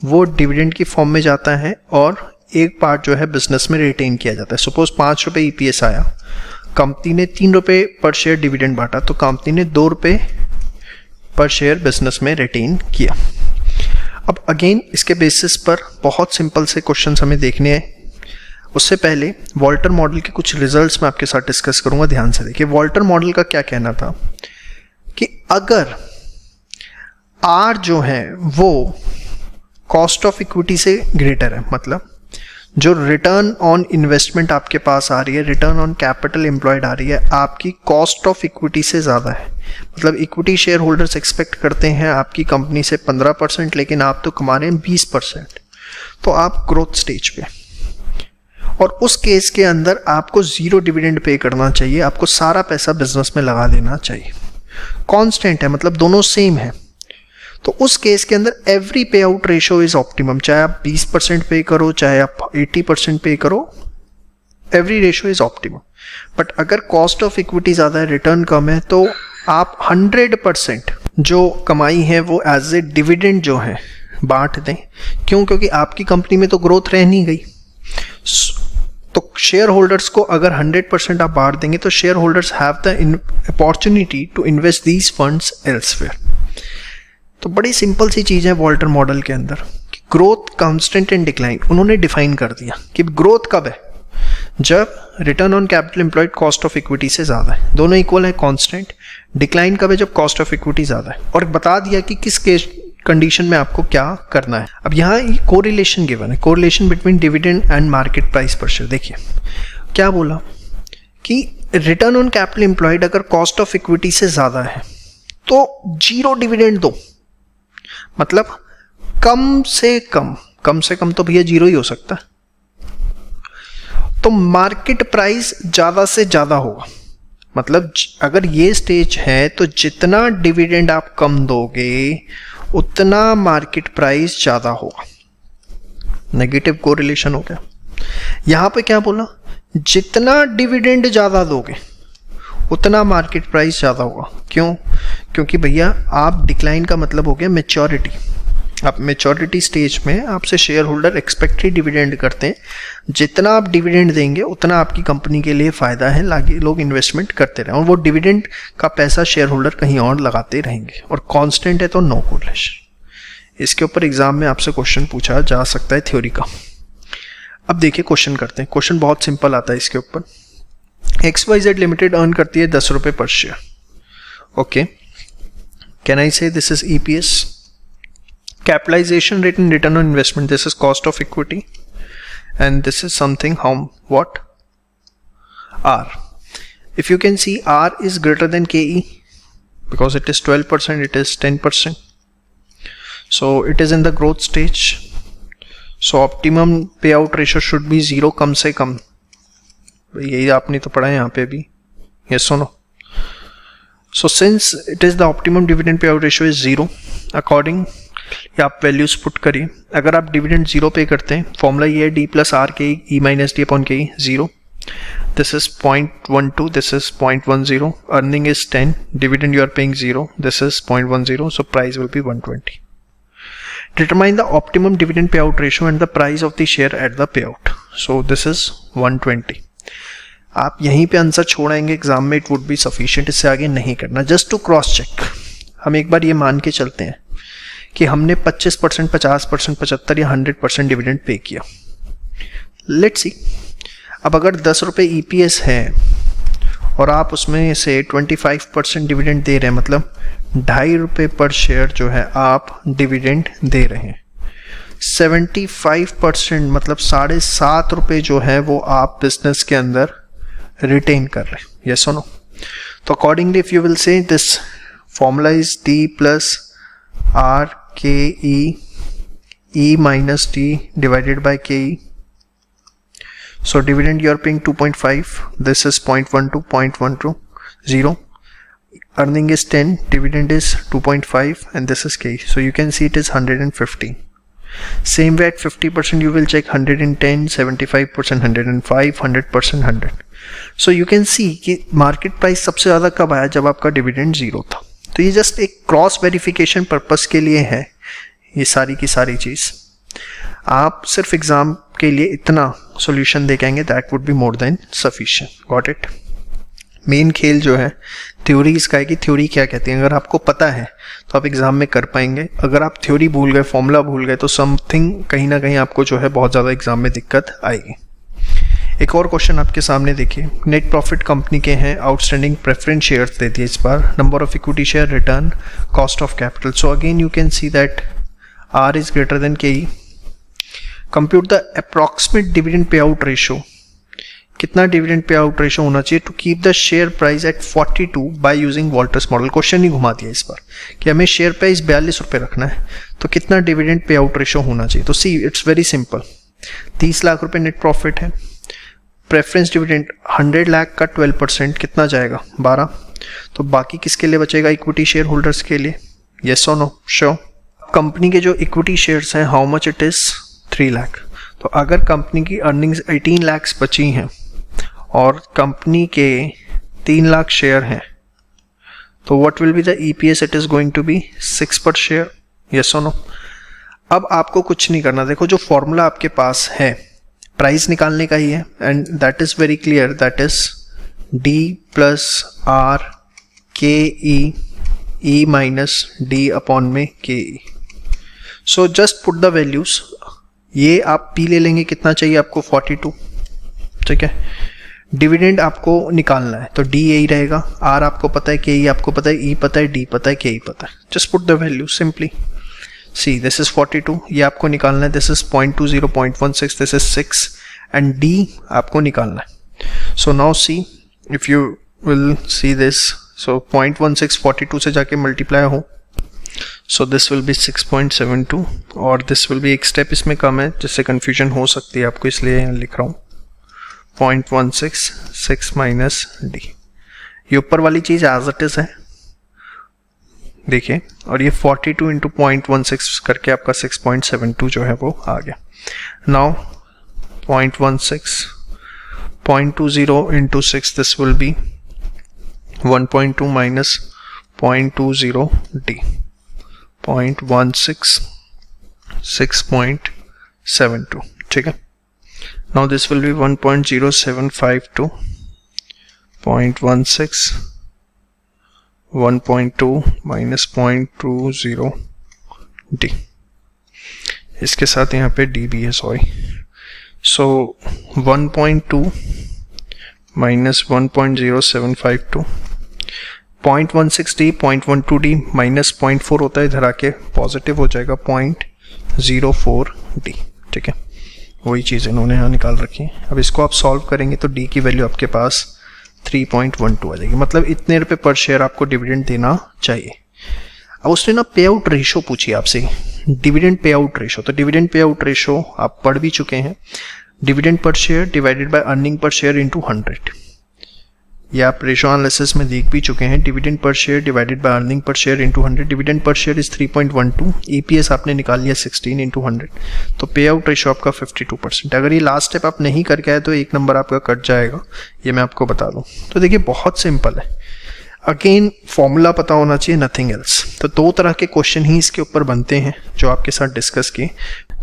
वो डिविडेंड की फॉर्म में जाता है और एक पार्ट जो है बिजनेस में रिटेन किया जाता है। सपोज 5 रुपये EPS आया, कंपनी ने 3 रुपये पर शेयर डिविडेंड बांटा, तो कंपनी ने 2 रुपये पर शेयर बिजनेस में रिटेन किया। अब अगेन इसके बेसिस पर बहुत सिंपल से क्वेश्चन हमें देखने हैं। उससे पहले वॉल्टर मॉडल के कुछ रिजल्ट्स मैं आपके साथ डिस्कस करूंगा, ध्यान से देखिए। वॉल्टर मॉडल का क्या कहना था कि अगर आर जो है वो कॉस्ट ऑफ इक्विटी से ग्रेटर है, मतलब जो रिटर्न ऑन इन्वेस्टमेंट आपके पास आ रही है, रिटर्न ऑन कैपिटल एम्प्लॉयड आ रही है, आपकी कॉस्ट ऑफ इक्विटी से ज़्यादा है, मतलब इक्विटी शेयर होल्डर्स एक्सपेक्ट करते हैं आपकी कंपनी से 15%, लेकिन आप तो कमा रहे हैं 20%, तो आप ग्रोथ स्टेज पे। और उस केस के अंदर आपको 0 डिविडेंड पे करना चाहिए, आपको सारा पैसा बिजनेस में लगा देना चाहिए। कांस्टेंट है, मतलब दोनों सेम है, तो उस केस के अंदर एवरी पे आउट रेशियो इज ऑप्टिमम। चाहे आप 20% पे करो, चाहे आप 80% पे करो, every ratio is optimum. But अगर कॉस्ट ऑफ इक्विटी ज़्यादा है, रिटर्न कम है, तो आप 100% जो कमाई है वो एज ए डिविडेंड जो है बांट दें। क्यों? क्योंकि आपकी कंपनी में तो ग्रोथ रह नहीं गई, तो शेयर होल्डर्स को अगर 100% आप बांट देंगे तो share holders have the opportunity to invest these funds elsewhere. तो बड़ी सिंपल सी चीज़ है वॉल्टर मॉडल के अंदर कि ग्रोथ, कांस्टेंट एंड डिक्लाइन उन्होंने डिफाइन कर दिया कि ग्रोथ कब है, जब return on capital employed cost of equity से ज़्यादा है, दोनों इक्वल है कांस्टेंट। डिक्लाइन कब है? जब कॉस्ट ऑफ इक्विटी ज़्यादा है, और बता दिया कि किस केस कंडीशन में आपको क्या करना है। अब यहाँ कोरिलेशन गिवन है, correlation between dividend and market price पर शेयर। देखिए क्या बोला कि रिटर्न ऑन कैपिटल एम्प्लॉयड अगर कॉस्ट ऑफ इक्विटी से ज़्यादा है तो 0 डिविडेंड दो, मतलब कम से कम तो भैया 0 ही हो सकता है, तो मार्केट प्राइस ज्यादा से ज्यादा होगा। मतलब अगर ये स्टेज है तो जितना डिविडेंड आप कम दोगे उतना मार्केट प्राइस ज्यादा होगा। नेगेटिव कोरिलेशन हो गया। यहां पे क्या बोला? जितना डिविडेंड ज्यादा दोगे उतना मार्केट प्राइस ज़्यादा होगा। क्यों? क्योंकि भैया आप डिक्लाइन का मतलब हो गया मैच्योरिटी। आप मैच्योरिटी स्टेज में आपसे शेयर होल्डर एक्सपेक्टेड डिविडेंड करते हैं, जितना आप डिविडेंड देंगे उतना आपकी कंपनी के लिए फ़ायदा है, लागे लोग इन्वेस्टमेंट करते रहें और वो डिविडेंड का पैसा शेयर होल्डर कहीं और लगाते रहेंगे। और कांस्टेंट है तो नो कोरिलेशन। इसके ऊपर एग्जाम में आपसे क्वेश्चन पूछा जा सकता है थ्योरी का। अब देखिए क्वेश्चन करते हैं। क्वेश्चन बहुत सिंपल आता है इसके ऊपर। XYZ लिमिटेड अर्न करती है 10 रुपये पर शेयर। ओके, कैन आई से this is EPS? Capitalization rate and return on investment, this is cost of equity, and this is something how what R. If you can see, R is greater than KE because it is 12%, it is 10%, so it is in the growth stage, so optimum payout ratio should be 0, कम से कम। यही आपने तो पढ़ा है यहाँ पे भी, yes or no? So since it is the optimum dividend payout ratio is 0, according या आप वैल्यूज पुट करिए। अगर आप डिविडेंड 0 पे करते हैं, फॉर्मूला ये है D+R के E minus D upon KE 0, this is 0.12, this is 0.10, earning is 10, dividend you are paying 0, this is 0.10, so price will be 120। Determine the optimum dividend pay out ratio and the price of the share at the pay out, so this is 120। आप यहीं पे answer छोड़ेंगे exam में, it would be sufficient, इससे आगे नहीं करना। Just to cross check हम एक बार ये मान के चलते हैं कि हमने 25%, 50%, 75% या 100% डिविडेंड पे किया। लेट्स सी, अब अगर 10 रुपये EPS है और आप उसमें से 25% डिविडेंड दे रहे हैं, मतलब 2.5 रुपये पर शेयर जो है आप डिविडेंड दे रहे हैं। 75% मतलब 7.5 रुपये जो है वो आप बिजनेस के अंदर रिटेन कर रहे हैं। यस और नो? तो accordingly if you will say this formula is D+R KE E minus D divided by KE. So dividend you are paying 2.5. This is 0.12, 0.12, 0. Earning is 10. Dividend is 2.5, and this is KE. So you can see it is 115. Same way at 50% you will check 110, 75%, 105, 100%, 100. So you can see कि market price सबसे ज़्यादा कब आया? जब आपका dividend 0 था। तो ये जस्ट एक क्रॉस वेरिफिकेशन पर्पस के लिए है ये सारी की सारी चीज़। आप सिर्फ एग्जाम के लिए इतना सॉल्यूशन देखेंगे, that would be more than sufficient. Got it? Main खेल जो है थ्योरी इसका है कि थ्योरी क्या कहती है। अगर आपको पता है तो आप एग्जाम में कर पाएंगे, अगर आप थ्योरी भूल गए, फॉर्मूला भूल गए, तो समथिंग कहीं ना कहीं आपको जो है बहुत ज़्यादा एग्जाम में दिक्कत आएगी। एक और क्वेश्चन आपके सामने देखिए, नेट प्रॉफिट कंपनी के हैं, आउटस्टैंडिंग प्रेफरेंस शेयर्स दे दिए इस बार, number of equity share, return, cost of capital. So again you can see that R is greater than K E. Compute the approximate dividend pay out ratio, कितना dividend pay out ratio होना चाहिए to keep the share price at 42 by using Walter's model. Question ही घुमा दिया इस बार कि हमें share price 42 रुपये रखना है, तो कितना डिविडेंड पे आउट रेशियो होना चाहिए। तो see it's very simple, 30 lakh रुपए नेट प्रॉफिट है, प्रेफरेंस डिविडेंड 100 लाख का 12% कितना जाएगा 12, तो बाकी किसके लिए बचेगा, इक्विटी शेयर होल्डर्स के लिए। येस और नो, श्योर। कंपनी के जो इक्विटी शेयर्स हैं, how much it is 3 lakh. तो अगर कंपनी की अर्निंग्स 18 लाख बची हैं और कंपनी के 3 लाख शेयर हैं, तो what will be the EPS, it is going to be 6 per share. Yes और नो। अब आपको कुछ नहीं करना, देखो जो फॉर्मूला आपके पास है प्राइस निकालने का ही है, and that is very clear, that is D plus R K E, E minus D upon में K E. So just put the values, ये आप पी ले लेंगे, कितना चाहिए आपको 42, ठीक है। डिविडेंड आपको निकालना है तो डी यही रहेगा, आर आपको पता है, के ई आपको पता है, ई पता है, डी पता है, के ई पता है। Just put the value simply. See this is 42, ये आपको निकालना है, this is 0.20, 0.16, this is 6 and D आपको निकालना है। So now see if you will see this, so 0.16 42 से जाके मल्टीप्लाई हो, सो दिस विल बी 6.72 और दिस विल बी एक स्टेप इसमें कम है जिससे कंफ्यूजन हो सकती है आपको, इसलिए लिख रहा हूँ 0.16 6 माइनस डी। ये ऊपर वाली चीज एज इट इज है, देखिए, और ये 42 इंटू 0.16 करके आपका 6.72 जो है वो आ गया। Now 0.16 0.20 into 6, this will be 1.2 minus 0.20 D, 0.16 6.72, ठीक है। Now this will be 1.0752, 0.16, 1.2 minus 0.20 D। इसके साथ यहाँ पे D भी है, sorry. So 1.2 minus 1.0752, 0.16 D, 0.12 D minus 0.4 होता है, इधर आके पॉजिटिव हो जाएगा 0.04 D, ठीक है। वही चीज़ इन्होंने यहाँ निकाल रखी है। अब इसको आप सॉल्व करेंगे तो डी की वैल्यू आपके पास 3.12 आ जाएगी, मतलब इतने रुपए पर शेयर आपको डिविडेंड देना चाहिए। अब उसने ना पे आउट रेशो पूछी आपसे, डिविडेंड पे आउट रेशो। तो डिविडेंड पे आउट रेशो आप पढ़ भी चुके हैं, dividend per share divided by earning per share into 100। ये आप रेशो एनालिसिस में देख भी चुके हैं, dividend per share divided by earning per share into 100। Dividend per share is 3.12, EPS आपने निकाल लिया 16 इंटू 100, तो पे आउट रेशो आपका 52%। अगर ये लास्ट स्टेप आप नहीं करके आए तो एक नंबर आपका कट जाएगा, ये मैं आपको बता दूं। तो देखिए बहुत सिंपल है, अगेन फॉर्मूला पता होना चाहिए, नथिंग एल्स। तो 2 तरह के क्वेश्चन ही इसके ऊपर बनते हैं जो आपके साथ डिस्कस किए।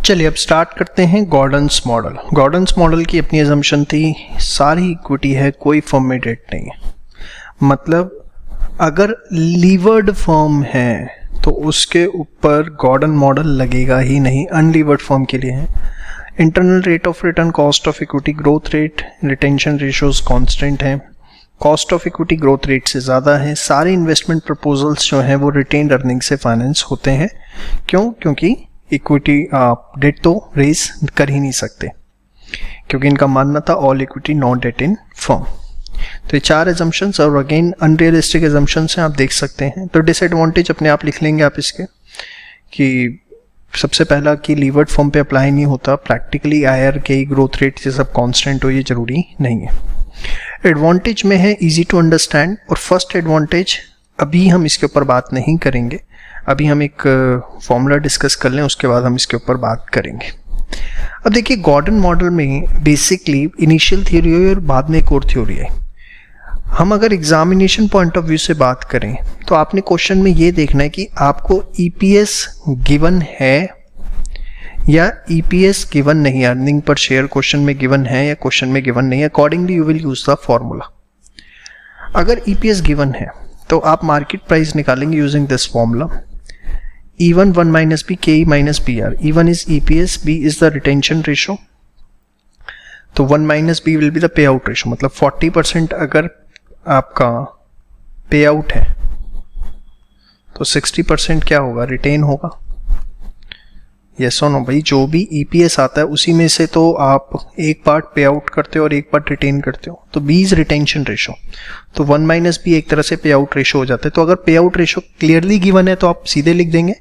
चलिए अब स्टार्ट करते हैं गॉर्डन्स मॉडल। गॉर्डन्स मॉडल की अपनी अजम्पशन थी, सारी इक्विटी है, कोई फर्म में डेट नहीं है। मतलब अगर लीवर्ड फर्म है तो उसके ऊपर गॉर्डन मॉडल लगेगा ही नहीं, अनलीवर्ड फर्म के लिए है। Internal rate of return, cost of equity, growth rate, retention ratios constant हैं, cost of equity growth rate से ज़्यादा है। सारे इन्वेस्टमेंट प्रपोजल्स जो हैं वो रिटेन्ड अर्निंग से फाइनेंस होते हैं। क्यों? क्योंकि इक्विटी डेट तो रेज कर ही नहीं सकते, क्योंकि इनका मानना था all equity not debt in firm. तो ये 4 एजम्पशंस और अगेन अनरियलिस्टिक एजम्पशंस हैं, आप देख सकते हैं। तो डिसएडवांटेज अपने आप लिख लेंगे आप इसके, कि सबसे पहला कि लीवर्ड फर्म पे अप्लाई नहीं होता, प्रैक्टिकली आईआर के ग्रोथ रेट ये सब कांस्टेंट हो, ये जरूरी नहीं है। एडवांटेज में है इजी टू अंडरस्टैंड, और फर्स्ट एडवांटेज अभी हम इसके ऊपर बात नहीं करेंगे, अभी हम एक फॉर्मूला डिस्कस कर लें, उसके बाद हम इसके ऊपर बात करेंगे। अब देखिए गॉर्डन मॉडल में बेसिकली इनिशियल थ्योरी है और बाद में एक और थ्योरी है। हम अगर एग्जामिनेशन पॉइंट ऑफ व्यू से बात करें तो आपने क्वेश्चन में ये देखना है कि आपको ईपीएस गिवन है या ईपीएस गिवन नहीं है, अर्निंग पर शेयर क्वेश्चन में गिवन है या क्वेश्चन में गिवन नहीं है। Accordingly you will use the formula. अगर EPS गिवन है तो आप मार्केट प्राइस निकालेंगे using this formula E1 1 minus B KE minus BR. E1 is EPS, B is the retention ratio. तो 1 minus B will be the payout ratio. मतलब 40% अगर आपका payout है तो 60% क्या होगा, रिटेन होगा. यस और नो भाई, जो भी EPS आता है उसी में से तो आप एक पार्ट पे आउट करते हो और एक पार्ट रिटेन करते हो. तो B इज रिटेंशन रेशो. तो 1 माइनस B एक तरह से पे आउट रेशो हो जाता है. तो अगर पे आउट रेशो क्लियरली गिवन है तो आप सीधे लिख देंगे.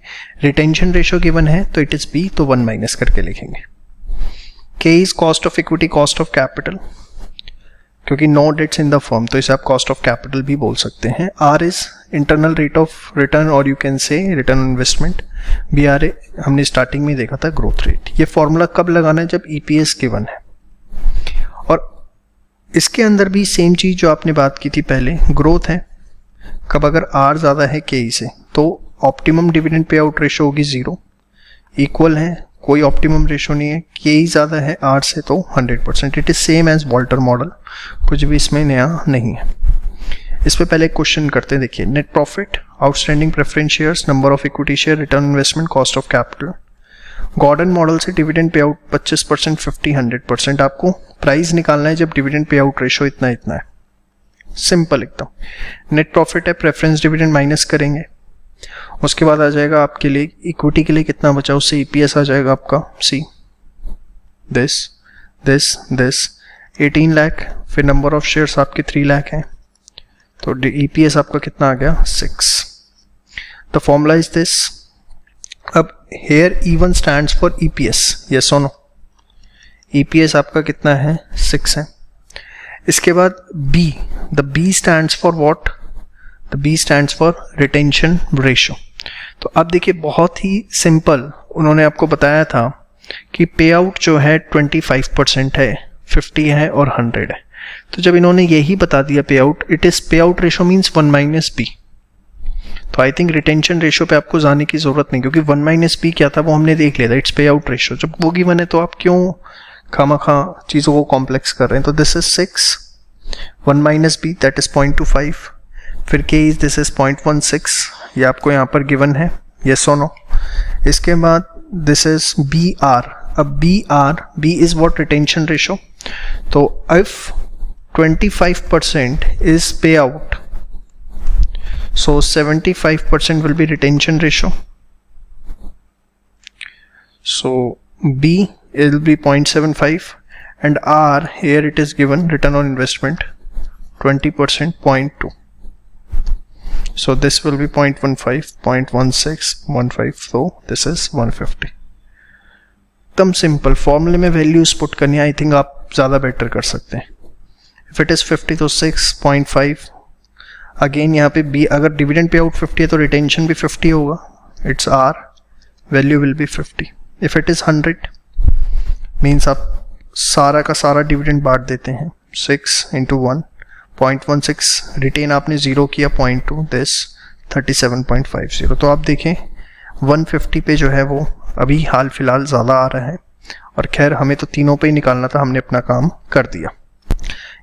रिटेंशन रेशो गिवन है तो इट इज B, तो 1 माइनस करके लिखेंगे. K is cost of equity, cost of capital, क्योंकि no debts in the firm तो इसे आप कॉस्ट ऑफ कैपिटल भी बोल सकते हैं. R is internal rate of return और you can say return on investment. BRA हमने स्टार्टिंग में देखा था ग्रोथ रेट. ये फॉर्मूला कब लगाना है, जब EPS गिवन है. और इसके अंदर भी सेम चीज जो आपने बात की थी पहले, ग्रोथ है. कब, अगर R ज़्यादा है KE से तो optimum dividend pay out ratio होगी 0. इक्वल है, कोई ऑप्टिमम रेशो नहीं है. KE ज़्यादा है R से तो 100%. It is same as Walter model, कुछ भी इसमें नया नहीं है. इस पे पहले क्वेश्चन करते हैं. देखिए, net profit, outstanding preference shares, number of equity share, return investment, cost of capital. Gordon model से डिविडेंड पे आउट 25%, 50, 100%. आपको प्राइस निकालना है जब डिविडेंड पे आउट रेशो इतना इतना है. सिंपल एकदम. नेट प्रॉफिट है, प्रेफरेंस डिविडेंड माइनस करेंगे. उसके बाद आ जाएगा आपके लिए इक्विटी के लिए कितना बचा, उससे EPS आ जाएगा आपका C. दिस 18 लाख. फिर नंबर ऑफ शेयर्स आपके 3 लाख हैं तो EPS आपका कितना आ गया, 6. The formula is this. अब here E1 stands for EPS, yes और नो. EPS आपका कितना है, 6 है. इसके बाद B, the B stands for what, the B stands for retention ratio. तो अब देखिए, बहुत ही सिंपल, उन्होंने आपको बताया था कि पे आउट जो है 25% है, 50 है और 100 है. तो जब इन्होंने यही बता दिया पे आउट, इट इज पे out ratio means 1 minus B. तो आई थिंक रिटेंशन रेशो पे आपको जाने की जरूरत नहीं, क्योंकि 1 माइनस B क्या था वो हमने देख लिया था. इट्स पे आउट रेशो. जब वो गिवन है तो आप क्यों खामखा चीज़ों को कॉम्प्लेक्स कर रहे हैं. तो this is 6, 1 minus B that is 0.25. फिर K इज दिस इज 0.16, ये आपको यहाँ पर गिवन है, यस और नो. इसके बाद दिस इज BR. अब B is what, retention ratio. तो if 25% is payout, so 75% will be retention ratio. So B it will be 0.75 and R here it is given return on investment 20%, 0.2. So this will be 0.15, 0.16, 1.5. So this is 150. एकदम simple. फॉर्मूले में values put करनी, I think आप ज़्यादा better कर सकते हैं. If it is 50 तो 6.5. अगेन यहाँ पे B, अगर डिविडेंड पे आउट 50 है तो रिटेंशन भी 50 होगा. It's R, value will be 50. If it is 100 means आप सारा का सारा डिविडेंड बांट देते हैं. 6 into 1, 0.16. रिटेन आपने 0 किया, 0.2. दिस 37.50. तो आप देखें 150 पे जो है वो अभी हाल फिलहाल ज़्यादा आ रहा है. और खैर, हमें तो तीनों पे ही निकालना था, हमने अपना काम कर दिया.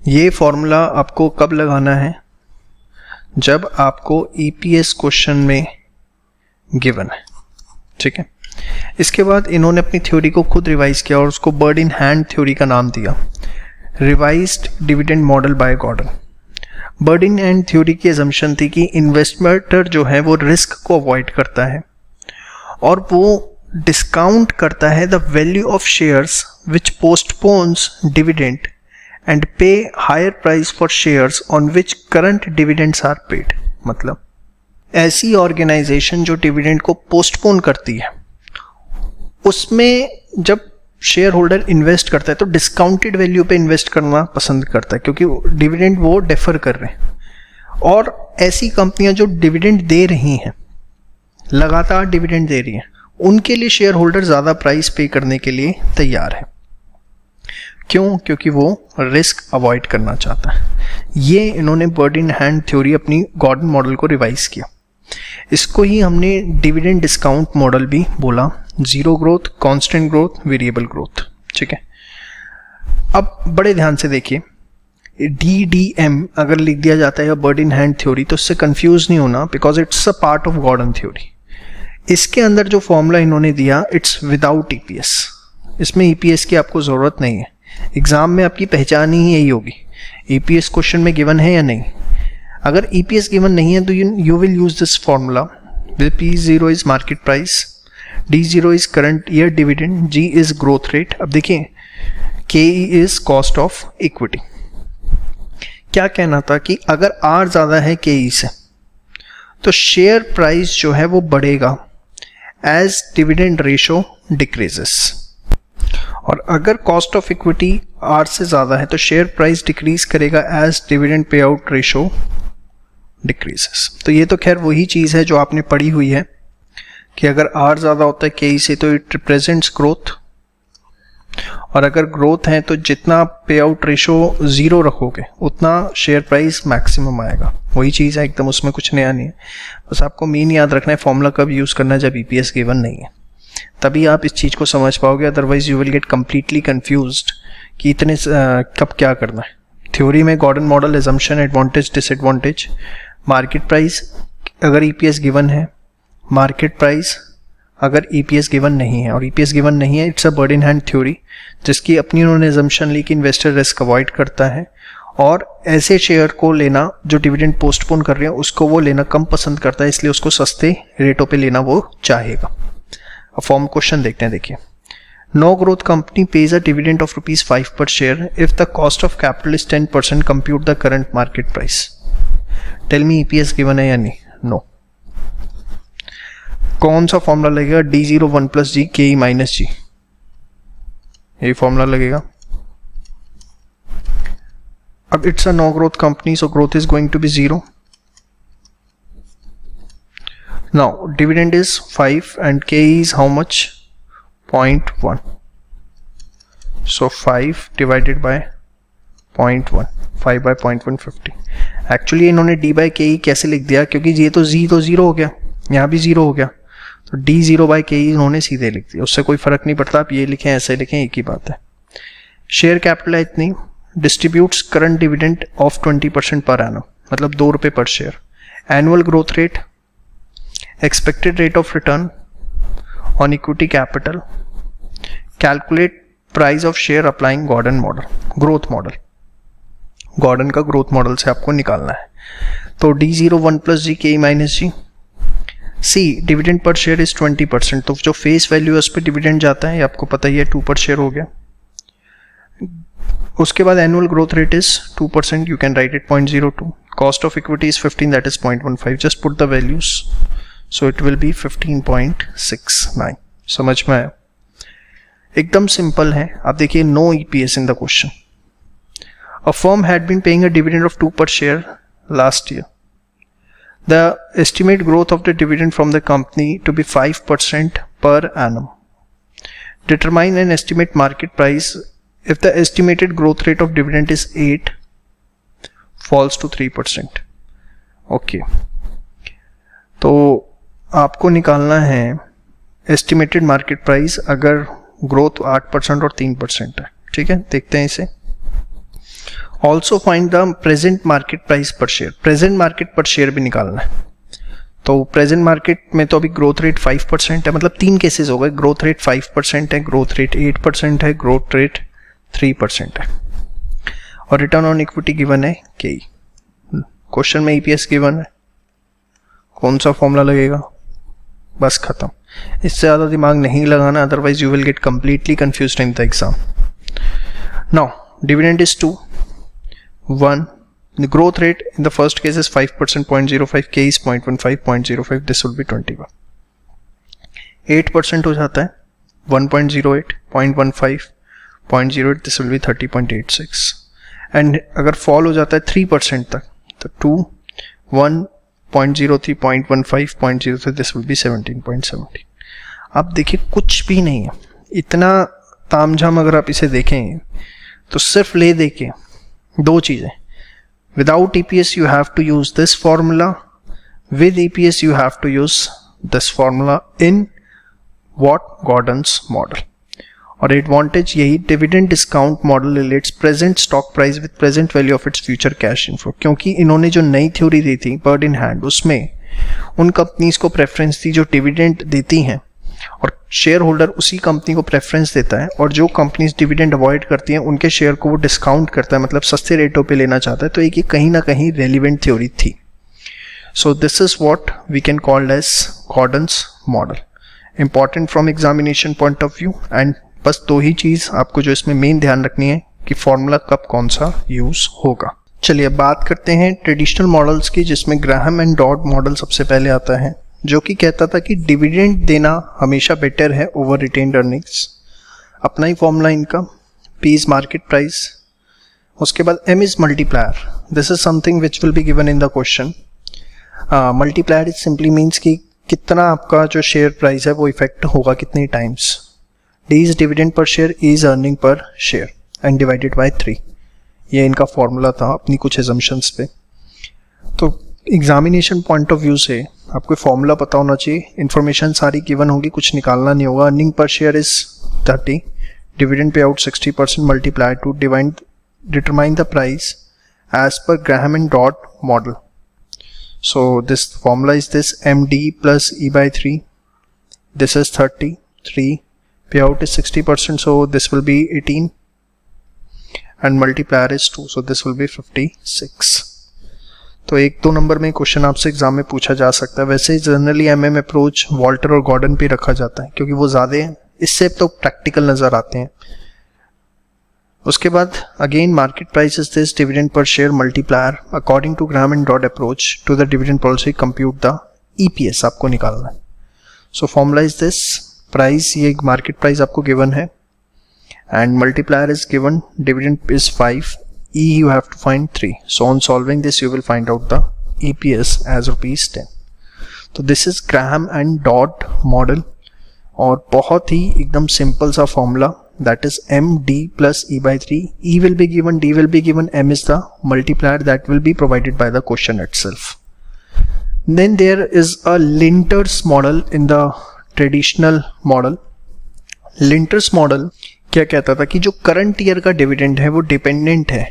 ये फॉर्मूला आपको कब लगाना है, जब आपको EPS क्वेश्चन में गिवन है. ठीक है. इसके बाद इन्होंने अपनी थ्योरी को खुद रिवाइज किया और उसको बर्ड इन हैंड थ्योरी का नाम दिया, revised dividend model by Gordon. Bird in hand theory की अजम्पशन थी कि इन्वेस्टमेंटर जो है वो रिस्क को अवॉइड करता है और वो डिस्काउंट करता है the value of shares which postpones dividend and pay higher price for shares on which current dividends are paid. मतलब ऐसी ऑर्गेनाइजेशन जो डिविडेंड को पोस्टपोन करती है, उसमें जब शेयर होल्डर इन्वेस्ट करता है तो डिस्काउंटेड वैल्यू पे इन्वेस्ट करना पसंद करता है, क्योंकि डिविडेंड वो डेफर कर रहे हैं. और ऐसी कंपनियां जो डिविडेंड दे रही हैं, लगातार डिविडेंड दे रही हैं, उनके लिए शेयर होल्डर ज़्यादा प्राइस पे करने के लिए तैयार है. क्यों? क्योंकि वो रिस्क अवॉइड करना चाहता है. ये इन्होंने बर्ड इन हैंड थ्योरी अपनी गॉर्डन मॉडल को रिवाइज किया. इसको ही हमने डिविडेंड डिस्काउंट मॉडल भी बोला. Zero growth, constant growth, variable growth. ठीक है. अब बड़े ध्यान से देखिए, DDM अगर लिख दिया जाता है या बर्ड इन हैंड थ्योरी तो उससे कंफ्यूज नहीं होना, because it's a part of Gordon theory. इसके अंदर जो फॉर्मूला इन्होंने दिया इट्स विदाउट EPS, इसमें EPS की आपको ज़रूरत नहीं है। एग्जाम में आपकी पहचान ही यही होगी, EPS क्वेश्चन में गिवन है या नहीं। अगर EPS गिवन नहीं है तो you will use this formula. P0 is market price, D0 is current year dividend, G is growth rate. अब देखिए KE is cost of equity. क्या कहना था कि अगर R ज़्यादा है KE से तो शेयर प्राइस जो है वो बढ़ेगा एज डिविडेंड रेशो डिक्रीजेस, और अगर कॉस्ट ऑफ इक्विटी R से ज़्यादा है तो शेयर प्राइस डिक्रीज करेगा as dividend pay out ratio decreases. तो ये तो खैर वही चीज़ है जो आपने पढ़ी हुई है कि अगर R ज़्यादा होता है KE से तो इट रिप्रेजेंट्स ग्रोथ, और अगर ग्रोथ है तो जितना पे आउट रेशो 0 रखोगे उतना शेयर प्राइस मैक्सिमम आएगा। वही चीज़ है एकदम, उसमें कुछ नया नहीं है। बस आपको मेन याद रखना है फॉर्मूला कब यूज़ करना है, जब EPS गिवन नहीं है, तभी आप इस चीज़ को समझ पाओगे। Otherwise you will get completely confused कि इतने कब क्या करना है। थ्योरी में Gordon model, assumption, advantage, disadvantage, market price अगर EPS गिवन है, मार्केट प्राइस अगर EPS गिवन नहीं है, और EPS गिवन नहीं है it's a bird in hand theory जिसकी अपनी उन्होंने एजम्पशन ली कि इन्वेस्टर रिस्क अवॉइड करता है और ऐसे शेयर को लेना जो डिविडेंड पोस्टपोन कर रहे हैं उसको वो लेना कम पसंद करता है, इसलिए उसको सस्ते रेटों पे लेना वो चाहेगा। अब फॉर्म क्वेश्चन देखते हैं। देखिए, no growth company pays a dividend of ₹5 per share if the cost of capital is 10%, compute the current market price. Tell me EPS given है या नहीं? नो। कौन सा फॉर्मूला लगेगा? D0 1 + G KE - G, यही फॉर्मूला लगेगा। अब it's a no growth company so growth is going to be 0। Now dividend is 5 and KE is how much? 0.1. So 5 divided by 0.1, 5 by 0.1 50। Actually इन्होंने D/KE कैसे लिख दिया, क्योंकि ये तो Z तो 0 हो गया, यहाँ भी 0 हो गया, तो D0/KE इन्होंने सीधे लिख दिया, उससे कोई फर्क नहीं पड़ता। आप ये लिखें ऐसे लिखें, एक ही बात है। शेयर कैपिटल है इतनी, distributes current dividend of 20% per annum, मतलब ₹2 per share. Annual growth rate, expected rate of return on equity capital, calculate price of share applying Gordon model, growth model. Gordon का ग्रोथ मॉडल से आपको निकालना है। तो D0 1 + G KE - G। See dividend per share is 20%, तो जो face value है उस पर डिविडेंड जाता है, ये आपको पता ही है, 2 पर शेयर हो गया। उसके बाद annual growth rate is 2%, you can write it 0.02। Cost of equity is 15, that is 0.15। Just put the values, so it will be 15.69। समझ में आया? एकदम सिंपल है। आप देखिए, no EPS in the question. A firm had been paying a dividend of 2 per share last year. The estimate growth of the dividend from the company to be 5% per annum. Determine an estimate market price if the estimated growth rate of dividend is 8, falls to 3%. Okay. तो आपको निकालना है estimated market price अगर growth 8% और 3% है। ठीक है, देखते हैं इसे। Also find the present market price पर शेयर, प्रेजेंट मार्केट पर शेयर भी निकालना है। तो प्रेजेंट मार्केट में तो अभी ग्रोथ रेट 5% है, मतलब 3 केसेस हो गए, ग्रोथ रेट 5% है, ग्रोथ रेट 8% है, ग्रोथ रेट 3% है, और रिटर्न ऑन इक्विटी गिवन है KE। क्वेश्चन में EPS गिवन है, कौन सा फॉर्मूला लगेगा? बस खत्म, इससे ज़्यादा दिमाग नहीं लगाना, otherwise you will gate completely confused in the exam. Now dividend is 2, 1. The growth rate in the first case is 5%, 0.05, KE is 0.15, 0.05, this will be 21. 8% हो जाता है, 1.08, 0.15, 0.08, this will be 30.86. And अगर fall हो जाता है 3% तक, तो 2, 1, 0.03, 0.15, 0.03, this will be 17.17. आप देखिए कुछ भी नहीं है, इतना तामझाम अगर आप इसे देखें तो सिर्फ ले देके 2 चीज़ें। Without EPS you have to use this formula, with EPS you have to use this formula in what? Gordon's model. और एडवांटेज यही, dividend discount model relates present stock price with present value of its future cash inflow. क्योंकि इन्होंने जो नई theory दी थी bird in hand, उसमें उन companies को प्रेफरेंस थी जो डिविडेंड देती हैं और शेयर होल्डर उसी कंपनी को प्रेफरेंस देता है, और जो कंपनीज डिविडेंड अवॉइड करती हैं उनके शेयर को वो डिस्काउंट करता है, मतलब सस्ते रेटों पे लेना चाहता है। तो एक ये कहीं ना कहीं रेलिवेंट थ्योरी थी। So this is what we can called as Gordon's model, important from examination point of view. And बस दो ही चीज आपको जो इसमें मेन ध्यान रखनी है कि फॉर्मूला कब कौन सा यूज होगा। चलिए अब बात करते हैं ट्रेडिशनल मॉडल्स की, जिसमें ग्राहम एंड डॉड मॉडल सबसे पहले आता है, जो कि कहता था कि डिविडेंड देना हमेशा बेटर है ओवर रिटेन्ड अर्निंग्स। अपना ही फॉर्मूला इनका, P इज मार्केट प्राइस, उसके बाद M is multiplier. This is something which will be given in the question. Multiplier is simply means कि कितना आपका जो शेयर प्राइस है वो इफेक्ट होगा कितने times. D is dividend per share, E is earning per share and divided by 3। ये इनका फॉर्मूला था अपनी कुछ एजम्पशंस पे। तो एग्जामिनेशन पॉइंट ऑफ व्यू से आपको फॉर्मूला पता होना चाहिए, इन्फॉर्मेशन सारी गिवन होगी, कुछ निकालना नहीं होगा। Earning per share is 30, dividend pay out 60% multiply to determine the price as per Graham and Dodd model. So this formula is this MD plus E by 3, this is 30, 3 payout is 60%, so this will be 18 and multiplier is 2, so this will be 56। तो 1-2 number में question आपसे exam में पूछा जा सकता है। वैसे generally MM approach Walter और गॉर्डन पे रखा जाता है क्योंकि वो ज़्यादा इससे तो प्रैक्टिकल नज़र आते हैं। उसके बाद again market price is this, dividend per share multiplier according to Graham and Dodd approach to the dividend policy compute the EPS आपको निकालना है। So formula is this, price ये मार्केट प्राइस आपको गिवन है and multiplier is given, dividend is 5, E you have to find 3. So on solving this you will find out the EPS as ₹10। तो this is Graham and Dodd model और बहुत ही एकदम simple सा formula, that is MD plus E by 3, E will be given, D will be given, M is the multiplier that will be provided by the question itself. Then there is a Linter's model in the traditional model। Linter's model क्या कहता था कि जो current year का dividend है वो dependent है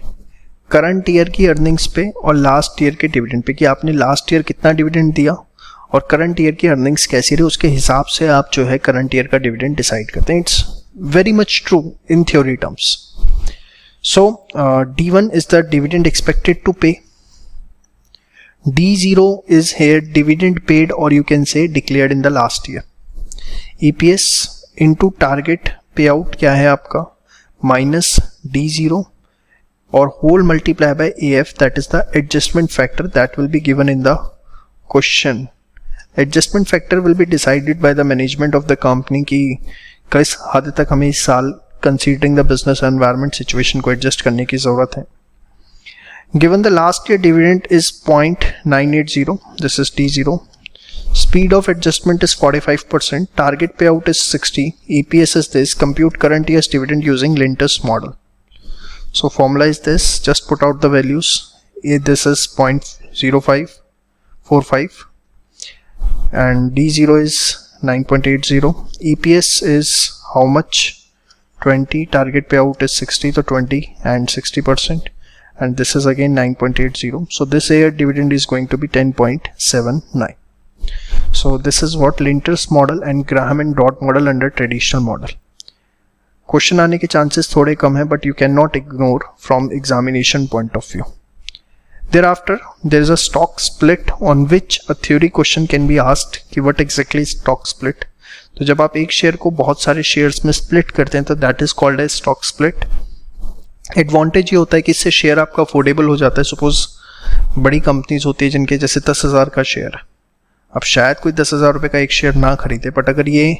current year की अर्निंग्स पे और लास्ट ईयर के डिविडेंड पे, कि आपने लास्ट ईयर कितना डिविडेंड दिया और करंट ईयर की अर्निंग्स कैसी रही, उसके हिसाब से आप जो है करंट ईयर का डिविडेंड डिसाइड करते हैं। It's very much true in theory terms. So D1 is the dividend expected to pay, D0 is here dividend paid और you can say declared in the last year. EPS into target pay out क्या है आपका minus D0 और whole multiply by AF, that is the adjustment factor that will be given in the question. Adjustment factor will be decided by the management of the company कि किस हद तक हमें इस साल considering the business environment situation को adjust करने की जरूरत है। Given the last year dividend is 0.980, this is D0, speed of adjustment is 45%, target payout is 60, EPS is this, compute current year's dividend using Linter's model. So formula is this, just put out the values. This is 0.0545 and D0 is 9.80, EPS is how much, 20, target payout is 60, so 20 and 60%, and this is again 9.80, so this year dividend is going to be 10.79. So this is what Linter's model and Graham and Dodd model under traditional model. Question आने के chances थोड़े कम है, but you cannot ignore from examination point of view. Thereafter, there is a stock split on which a theory question can be asked कि what exactly is stock split. तो जब आप एक share को बहुत सारे शेयर्स में स्प्लिट करते हैं तो that is called as stock split. Advantage ये होता है कि इससे शेयर आपका अफोर्डेबल हो जाता है। सपोज बड़ी कंपनीज होती है जिनके जैसे 10,000 का शेयर है, अब शायद कोई 10,000 रुपये का एक शेयर ना खरीदे, बट अगर ये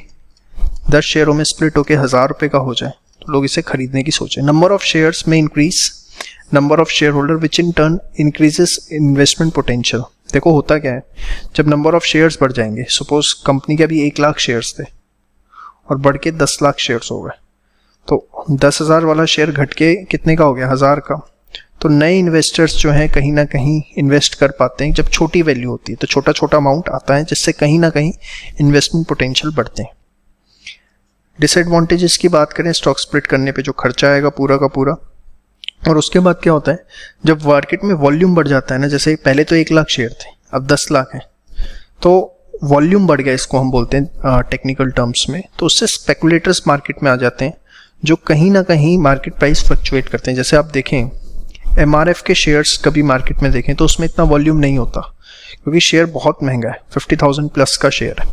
10 शेयरों में स्प्लिट होकर 1,000 रुपये का हो जाए तो लोग इसे खरीदने की सोचें। नंबर ऑफ शेयर्स में increase number of share holder which in turn increases investment potential. देखो होता क्या है, जब नंबर ऑफ शेयर्स बढ़ जाएंगे, सपोज कंपनी के अभी 1 लाख शेयर्स थे और बढ़ के 10 लाख शेयर्स हो गए, तो 10,000 वाला शेयर घट के कितने का हो गया, 1,000 का। तो नए इन्वेस्टर्स जो हैं कहीं ना कहीं इन्वेस्ट कर पाते हैं। जब छोटी वैल्यू होती है तो छोटा छोटा अमाउंट आता है जिससे कहीं ना कहीं इन्वेस्टमेंट पोटेंशियल बढ़ते हैं। डिसएडवांटेजेस की बात करें, स्टॉक स्प्लिट करने पे जो खर्चा आएगा पूरा का पूरा, और उसके बाद क्या होता है जब मार्केट में वॉल्यूम बढ़ जाता है ना, जैसे पहले तो 1 लाख शेयर थे, अब 10 लाख है, तो वॉल्यूम बढ़ गया, इसको हम बोलते हैं टेक्निकल टर्म्स में, तो उससे स्पेकुलेटर्स मार्केट में आ जाते हैं जो कहीं ना कहीं मार्केट प्राइस फ्लक्चुएट करते हैं। जैसे आप देखें MRF के शेयर्स कभी मार्केट में देखें तो उसमें इतना वॉल्यूम नहीं होता क्योंकि शेयर बहुत महंगा है, 50,000 प्लस का शेयर है।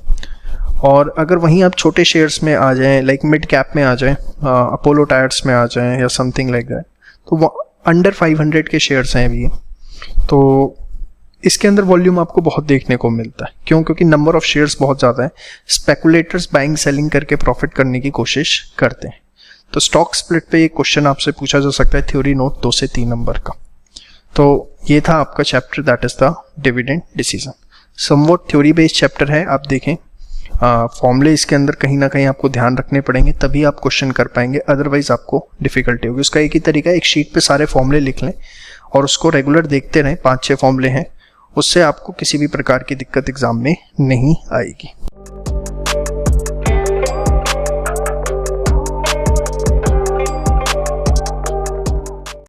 और अगर वहीं आप छोटे शेयर्स में आ जाएं, लाइक मिड कैप में आ जाएं, अपोलो टायर्स में आ जाएं या समथिंग लाइक दैट, तो वो अंडर 500 के शेयर्स हैं अभी, तो इसके अंदर वॉल्यूम आपको बहुत देखने को मिलता है। क्यों? क्योंकि नंबर ऑफ शेयर्स बहुत ज़्यादा है, स्पेकुलेटर्स बाइंग सेलिंग करके प्रॉफिट करने की कोशिश करते हैं। तो स्टॉक स्प्लिट पे एक क्वेश्चन आपसे पूछा जा सकता है, थ्योरी नोट 2 से 3 नंबर का। तो ये था आपका chapter, that is the dividend decision. Somewhat theory based chapter है, आप देखें फॉर्मूले इसके अंदर कहीं ना कहीं आपको ध्यान रखने पड़ेंगे, तभी आप क्वेश्चन कर पाएंगे, अदरवाइज आपको डिफिकल्टी होगी। उसका एक ही तरीका है, एक शीट पे सारे फॉर्मूले लिख लें और उसको रेगुलर देखते रहें, 5-6 फॉर्मूले हैं, उससे आपको किसी भी प्रकार की दिक्कत एग्जाम में नहीं आएगी।